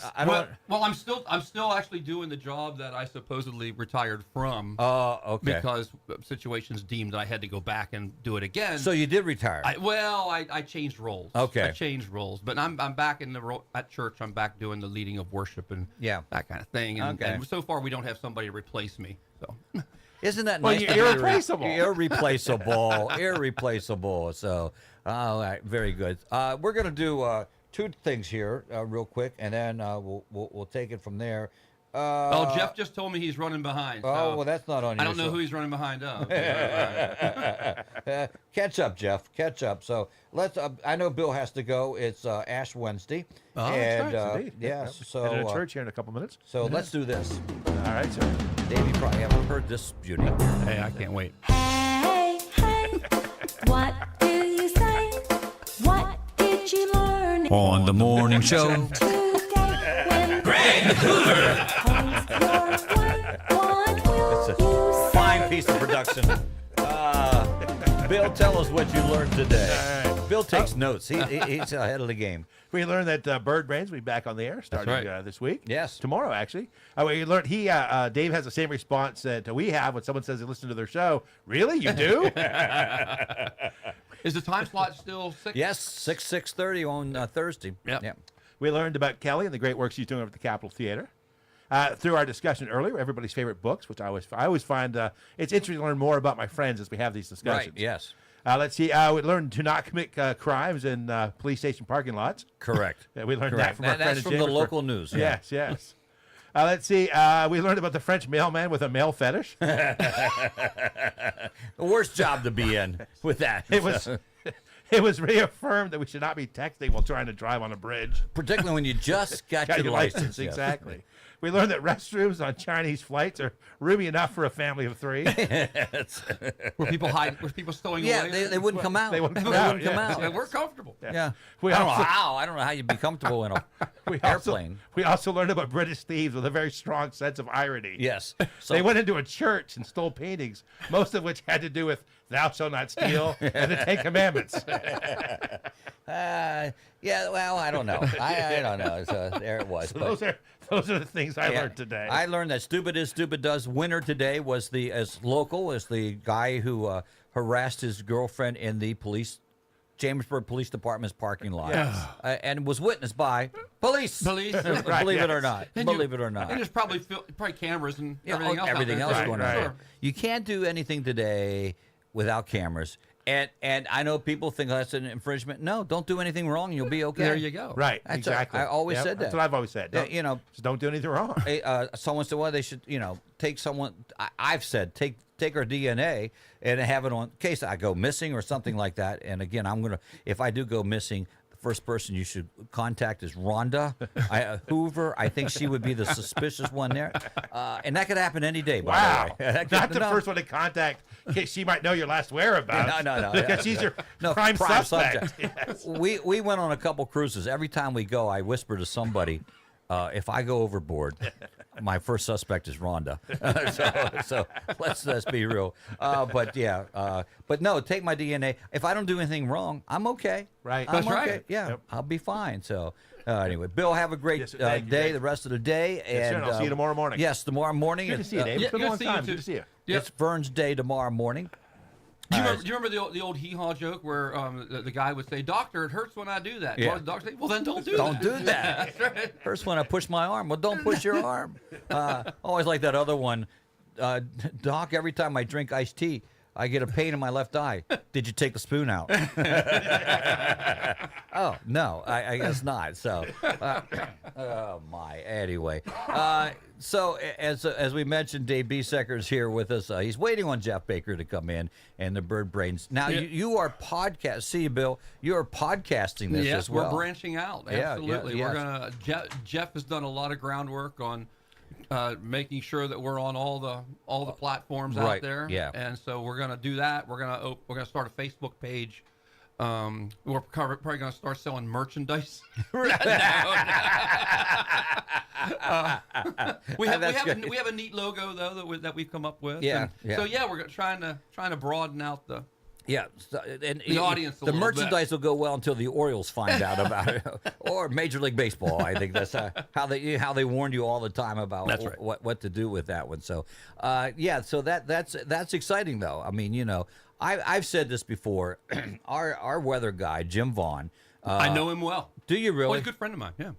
Well, I'm still actually doing the job that I supposedly retired from. Oh, okay. Because situations deemed I had to go back and do it again. So you did retire. I changed roles. Okay. I changed roles, but I'm back in at church. I'm back doing the leading of worship and that kind of thing. And so far we don't have somebody to replace me. So. Isn't that nice? You're irreplaceable. Irreplaceable. So, all right, very good. We're gonna do two things here, real quick, and then we'll take it from there. Jeff just told me he's running behind. So well, that's not on you. I don't know who he's running behind. Catch up, Jeff. Catch up. So let's. I know Bill has to go. It's Ash Wednesday. Oh, that's right, indeed. Yes. Yep. So at church here in a couple minutes. So let's do this. All right, sir. Dave, you probably haven't heard this beauty. Hey, I can't wait. Hey, what do you say? What did you learn on the morning show? Greg Hoover. It's a fine piece of production. Bill, tell us what you learned today. Right. Bill takes notes. He's ahead of the game. We learned that Bird Brains will be back on the air starting this week. Yes. Tomorrow, actually. We learned Dave has the same response that we have when someone says they listen to their show. Really? You do? Is the time slot still 6? Yes, 6:30 on Thursday. Yep. We learned about Kelly and the great work she's doing over at the Capitol Theater. Through our discussion earlier, everybody's favorite books, which I always find it's interesting to learn more about my friends as we have these discussions. Right, yes. Let's see. We learned to not commit crimes in police station parking lots. Correct. We learned that from our friend That's from the local news. Yeah. Yes. Let's see. We learned about the French mailman with a male fetish. The worst job to be in with that. It was reaffirmed that we should not be texting while trying to drive on a bridge. Particularly when you just got your license. Yes. Exactly. We learned that restrooms on Chinese flights are roomy enough for a family of 3. Were people stowing away? Yeah, they wouldn't come out. They wouldn't come out. Yeah, we're comfortable. Yeah. I don't know how you'd be comfortable in an airplane. We also learned about British thieves with a very strong sense of irony. Yes. They went into a church and stole paintings, most of which had to do with thou shalt not steal and the 10 Commandments. Yeah, well, I don't know. I don't know. So there it was. So but, those are the things I learned today. I learned that stupid is stupid does. Winner today was as local as the guy who harassed his girlfriend in the Chambersburg Police Department's parking lot, and was witnessed by police. Police, believe it or not. Believe it or not. And there's probably cameras and everything else. Going on. Sure. You can't do anything today without cameras. And I know people think that's an infringement. No, don't do anything wrong. And you'll be okay. There you go. Right, exactly. I always said that. That's what I've always said. Just don't do anything wrong. Someone said, well, they should, take someone. I've said, take our DNA and have it on in case I go missing or something like that. And again, if I do go missing, the first person you should contact is Rhonda Hoover. I think she would be the suspicious one there. And that could happen any day, by the way. Not the first one to contact, in case she might know your last whereabouts. No. Because she's your prime suspect. Yes. We went on a couple cruises. Every time we go, I whisper to somebody, if I go overboard, my first suspect is Rhonda. so let's be real. But no, take my DNA. If I don't do anything wrong, I'm okay. Right. I'm That's okay. right. Yeah, Yep. I'll be fine. So anyway, Bill, have a great day, the rest of the day. Yes, and I'll see you tomorrow morning. Yes, tomorrow morning. Good to see you, Dave. It's been a long time. Good to see you. It's Vern's Day tomorrow morning. Do you remember the old hee-haw joke where the guy would say, "Doctor, it hurts when I do that." Yeah. Well, the doctor say, "Well, then don't do that." Don't do that. That's right. First one, I push my arm. Well, don't push your arm. Always like that other one. Doc, every time I drink iced tea, I get a pain in my left eye. Did you take the spoon out? Oh, no, I guess not. So, oh, my. Anyway. So, as we mentioned, Dave Biesecker is here with us. He's waiting on Jeff Baker to come in and the Bird Brains. Now, you are See, Bill, you are podcasting this as well. We're branching out. Absolutely. We're gonna. Jeff has done a lot of groundwork on making sure that we're on all the platforms out there. Yeah. And so we're gonna do that. We're gonna start a Facebook page. We're probably gonna start selling merchandise. We have a neat logo though that we've come up with. Yeah. So we're trying to broaden out the. Yeah, and the audience. The merchandise will go well until the Orioles find out about it, or Major League Baseball. I think that's how they warned you all the time about what to do with that one. So, so that's exciting though. I mean, I've said this before. Our weather guy Jim Vaughn. I know him well. Do you really? Well, he's a good friend of mine. Yeah.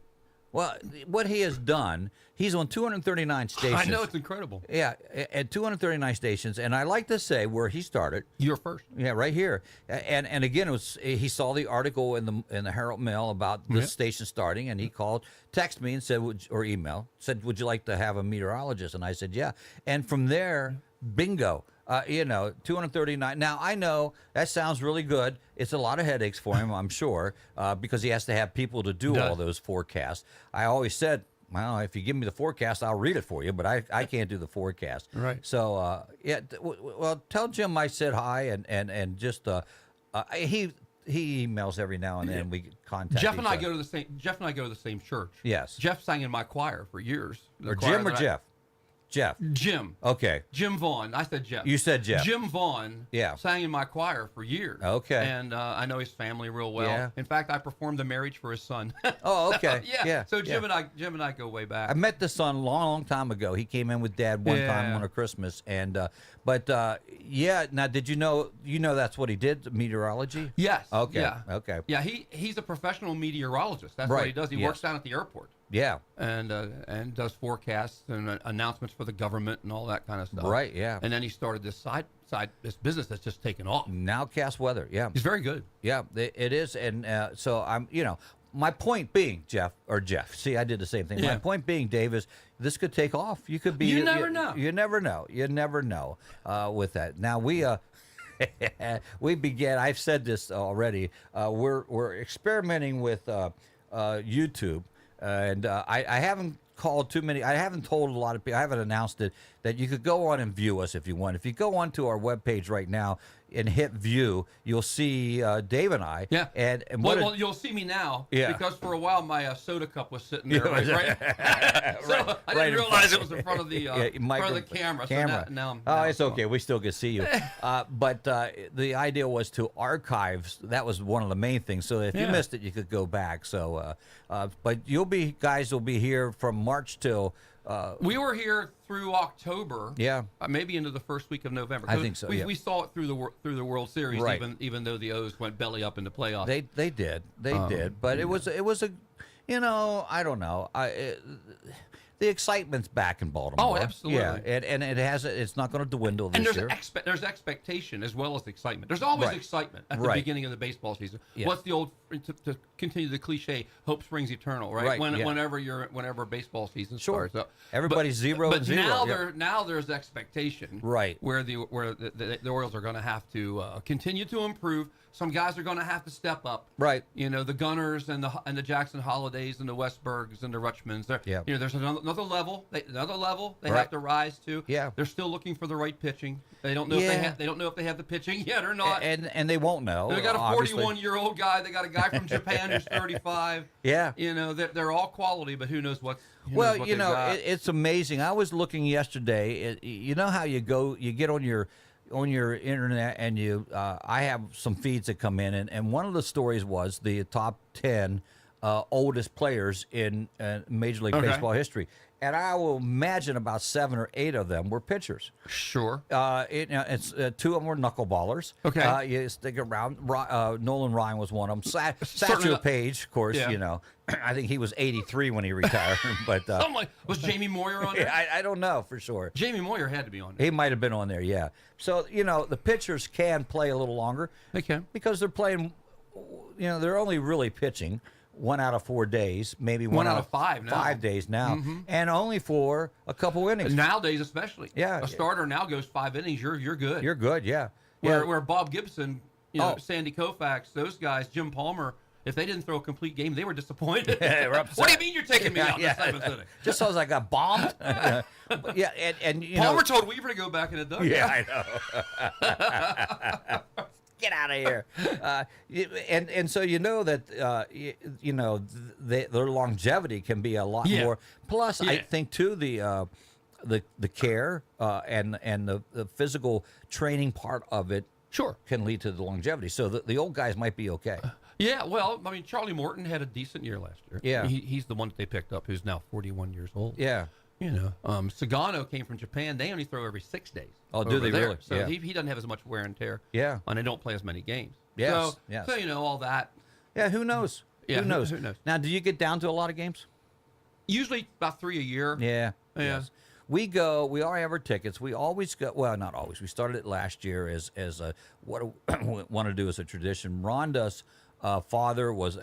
Well, what he has done, he's on 239 stations. I know, it's incredible. Yeah, at 239 stations, and I like to say where he started. You're first. Yeah, right here. And again, he saw the article in the Herald Mail about this station starting, and he texted me and said, or email, said, would you like to have a meteorologist? And I said, yeah. And from there, bingo. 239. Now, I know that sounds really good. It's a lot of headaches for him, I'm sure, because he has to have people to do all those forecasts. I always said, well, if you give me the forecast, I'll read it for you, but I can't do the forecast. Right. So, well, tell Jim I said hi, and just he emails every now and then. We contact Jeff and I each go to the same. Jeff and I go to the same church. Yes. Jeff sang in my choir for years. Or Jim or Jeff? Jeff. Jim. Okay. Jim Vaughn. I said Jeff. You said Jeff. Jim Vaughn sang in my choir for years. Okay. And I know his family real well. Yeah. In fact, I performed the marriage for his son. Oh, okay. Yeah. So Jim and I go way back. I met the son a long time ago. He came in with Dad one time on a Christmas, and now did you know that's what he did, meteorology? Yes. Okay. Yeah. Okay. Yeah. He's a professional meteorologist. That's what he does. He works down at the airport. Yeah. And does forecasts and announcements for the government and all that kind of stuff. Right. Yeah. And then he started this this business that's just taken off. Nowcast weather. Yeah. He's very good. Yeah, it is, and so I'm. My point being, Jeff. See, I did the same thing. Yeah. My point being, Dave, is this could take off. You could be. You never know. You never know. You never know with that. Now we began. I've said this already. We're experimenting with YouTube. And I haven't called too many. I haven't told a lot of people. I haven't announced it that you could go on and view us if you want. If you go onto our webpage right now, and hit view, you'll see Dave and I. Yeah. And well, you'll see me now. Yeah. Because for a while my soda cup was sitting there. Right. So I didn't realize it was in front of the front of the camera. So now it's okay. We still can see you. But the idea was to archive. That was one of the main things. So if you missed it, you could go back. So, but guys will be here from March till. We were here through October. Yeah. Maybe into the first week of November. I think so. We saw it through the World Series, right. even though the O's went belly up in the playoffs. They did. But it was a, I don't know. The excitement's back in Baltimore. Oh, absolutely. Yeah, and it's not going to dwindle this year. There's expectation as well as excitement. There's always excitement at the beginning of the baseball season. Yeah. What's the old, to continue the cliche, hope springs eternal, right? Whenever baseball season starts up. Everybody's zero and zero. But now there's expectation. Right. Where the Orioles are going to have to continue to improve. Some guys are going to have to step up. Right. The Gunners and the Jackson Holidays and the Westbergs and the Rutschmans. There's another level. They have to rise to. Yeah. They're still looking for the right pitching. They don't know if they have the pitching yet or not. And they won't know. They got a 41-year-old guy. They got a guy from Japan who's 35. Yeah. They're all quality, but who knows what. It's amazing. I was looking yesterday. You know how you get on your internet and I have some feeds that come in, and one of the stories was the top 10 oldest players in Major League Baseball history. And I will imagine about 7 or 8 of them were pitchers. Sure. It's 2 of them were knuckleballers. Okay. You stick around. Nolan Ryan was one of them. Satchel Paige, of course. Yeah. I think he was 83 when he retired. But was Jamie Moyer on there? I don't know for sure. Jamie Moyer had to be on there. He might have been on there. Yeah. So the pitchers can play a little longer. They can because they're playing. They're only really pitching 1 out of 4 days, maybe one out of 5 now. 5 days now, and only for a couple innings. Nowadays, especially. Yeah. A starter now goes 5 innings. You're good. You're good. Yeah. Where Bob Gibson, Sandy Koufax, those guys, Jim Palmer. If they didn't throw a complete game, they were disappointed. What do you mean you're taking me out in the 7th inning? Just because I got bombed? and Palmer told Weaver to go back in the dugout. Yeah, I know. Get out of here. And so that their longevity can be a lot more. Plus, I think too the care and the physical training part of it can lead to the longevity. So the old guys might be okay. Yeah, well, I mean, Charlie Morton had a decent year last year. Yeah. He's the one that they picked up who's now 41 years old. Yeah. Sagano came from Japan. They only throw every 6 days. Oh, do they there. really? So he doesn't have as much wear and tear. Yeah. And they don't play as many games. Yes. So, all that. Yeah, who knows? Yeah, who knows? Who knows? Now, do you get down to a lot of games? Usually about 3 a year. Yeah. Yes. We all have our tickets. We always go, well, not always. We started it last year as what we want to do as a tradition. Rhonda's father was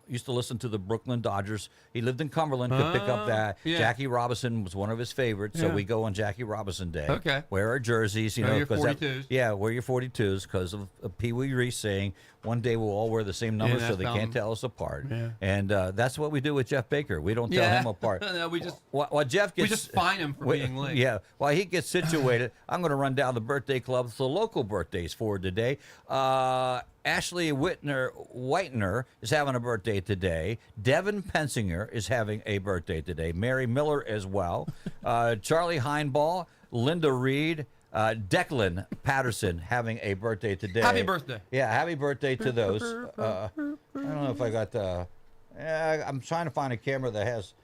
used to listen to the Brooklyn Dodgers. He lived in Cumberland, could pick up that. Yeah. Jackie Robinson was one of his favorites, so we go on Jackie Robinson Day. Okay. Wear our jerseys, Wear your 42s. Wear your 42s because of Pee Wee Reese saying, one day we'll all wear the same numbers so they can't tell us apart. Yeah. And that's what we do with Jeff Baker. We don't tell him apart. No, we just Jeff gets, we just fine him for being late. Yeah. While he gets situated, I'm going to run down the birthday clubs, the local birthdays for today. Ashley Whitener is having a birthday today. Devin Pensinger is having a birthday today. Mary Miller as well. Charlie Heinball, Linda Reed, Declan Patterson having a birthday today. Happy birthday. Yeah, happy birthday to those. I don't know if I got the... I'm trying to find a camera that has...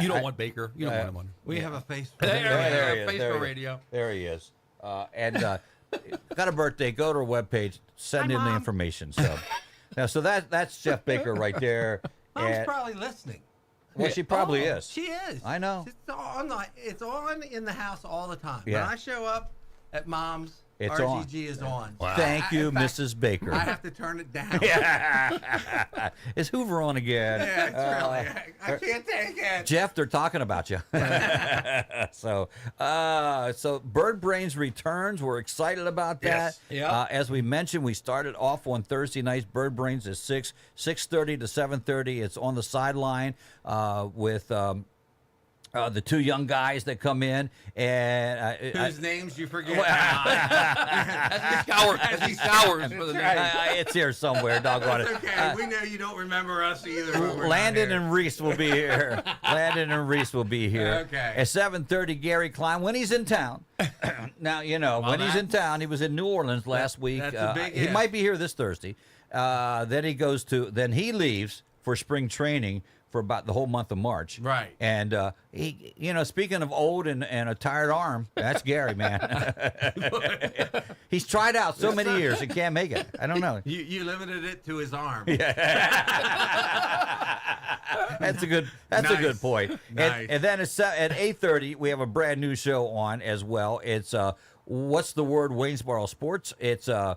You don't want Baker. You don't want him on. We have a face. There he is. Face for radio. There he is. Got a birthday, go to our webpage, send in the information. So that's Jeff Baker right there. Mom's probably listening. Well, she probably is. She is. I know. It's on in the house all the time. Yeah. When I show up at Mom's, It's RGG is on. Wow. Thank you, Mrs. Baker. I have to turn it down. Is Hoover on again? Yeah, it's really. I can't take it. Jeff, they're talking about you. So Bird Brains returns. We're excited about that. Yes. Yeah. As we mentioned, we started off on Thursday nights. Bird Brains is 6:30 to 7:30. It's on the sideline with The two young guys that come in and whose names you forget. As he scours for the name. It's here somewhere. Doggone it. That's okay. We know you don't remember us either. Landon and Reese will be here. Landon and Reese will be here. Okay. At 7:30, Gary Klein when he's in town. Now when he's in town, he was in New Orleans last week. That's a big he if. might be here this Thursday. Then he leaves for spring training for about the whole month of March. Right. And he, speaking of old and a tired arm, that's Gary, man. He's tried out so many years and can't make it. I don't know. You limited it to his arm. Yeah. That's a good point. Nice. And then at 8:30 we have a brand new show on as well. It's What's the Word, Waynesboro Sports. It's a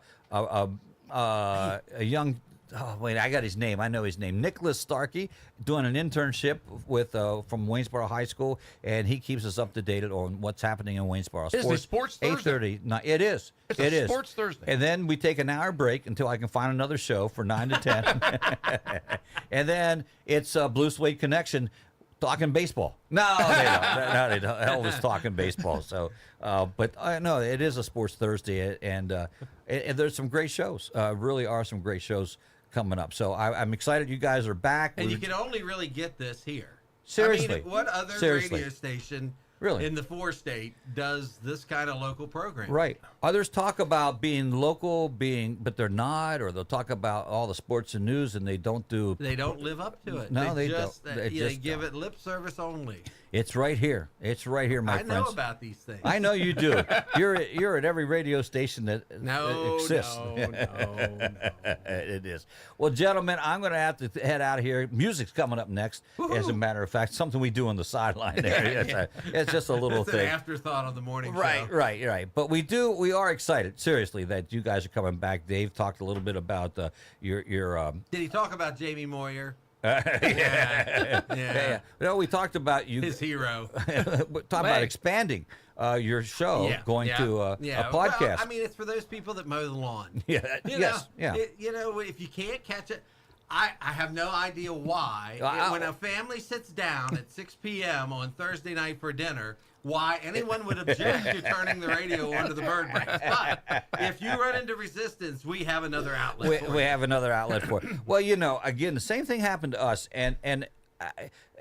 young. Oh, wait, I got his name. I know his name. Nicholas Starkey, doing an internship with from Waynesboro High School, and he keeps us up to date on what's happening in Waynesboro Sports. It's a Sports Thursday. 8:30. No, it is. It's it a is. Sports Thursday. And then we take an hour break until I can find another show for 9 to 10. And then it's Blue Suede Connection talking baseball. No, they don't. No, they don't. Elvis talking baseball. So, but no, it is a Sports Thursday, and there's some great shows. Really are some great shows coming up. So I'm excited you guys are back. And you can only really get this here. Seriously. I mean, what other radio station in the 4-state does this kind of local program? Right. Others talk about being local, but they're not, or they'll talk about all the sports and news, and they don't do. They don't live up to it. No, they just, don't. They give it lip service only. It's right here. It's right here, my friends. I know about these things. I know you do. You're at every radio station that exists. No. It is. Well, gentlemen, I'm going to have to head out of here. Music's coming up next, as a matter of fact. Something we do on the sideline there. It's just a little thing. It's an afterthought on the morning show. Right. But we are excited, seriously, that you guys are coming back. Dave talked a little bit about your Did he talk about Jamie Moyer? Yeah. No, we talked about you. His hero. About expanding your show, going to a podcast. Well, I mean, it's for those people that mow the lawn. Yes. If you can't catch it, I have no idea why. When a family sits down at 6 p.m. on Thursday night for dinner, why anyone would object to turning the radio onto the bird brains. But if you run into resistance, we have another outlet for it. We have another outlet for it. Well, again, the same thing happened to us, and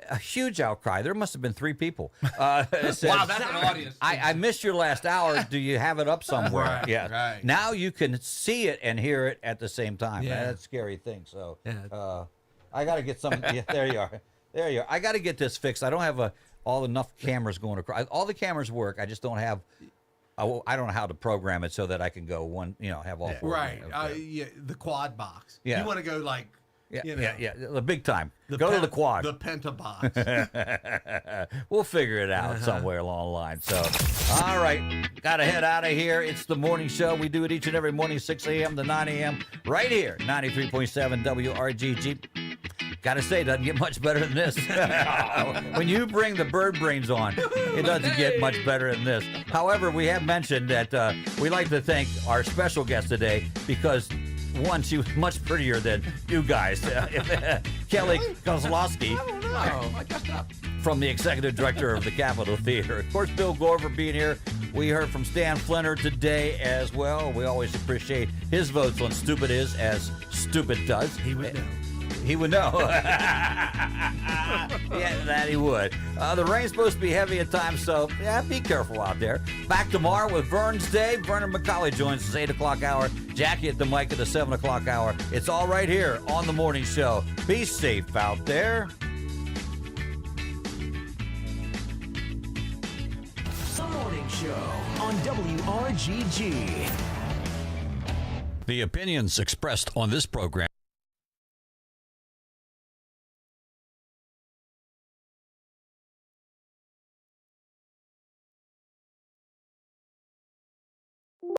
a huge outcry. There must have been 3 people. Wow, that's an audience. I missed your last hour. Do you have it up somewhere? Right, yeah. right. Now you can see it and hear it at the same time. Yeah. That's a scary thing. So I got to get some. Yeah, there you are. I got to get this fixed. I don't have enough cameras going across. All the cameras work. I just don't have. I don't know how to program it so that I can go one. Have all 4. Right. The quad box. Yeah. You want to go like. The big time. Go to the quad. The pentabox. We'll figure it out somewhere along the line. So, all right, got to head out of here. It's the morning show. We do it each and every morning, 6 a.m. to 9 a.m. right here, 93.7 WRGG. Got to say, it doesn't get much better than this. When you bring the bird brains on, it doesn't get much better than this. However, we have mentioned that we like to thank our special guest today because one, she was much prettier than you guys. Kelly Kozlowski. I guessed up. From the executive director of the Capitol Theater. Of course, Bill Gore for being here. We heard from Stan Flinner today as well. We always appreciate his votes on Stupid Is as Stupid Does. He would know. He would know. Yeah, that he would. The rain's supposed to be heavy at times, so be careful out there. Back tomorrow with Vern's Day. Vernon McCauley joins us 8 o'clock hour. Jackie at the mic at the 7 o'clock hour. It's all right here on the morning show. Be safe out there. The Morning Show on WRGG. The opinions expressed on this program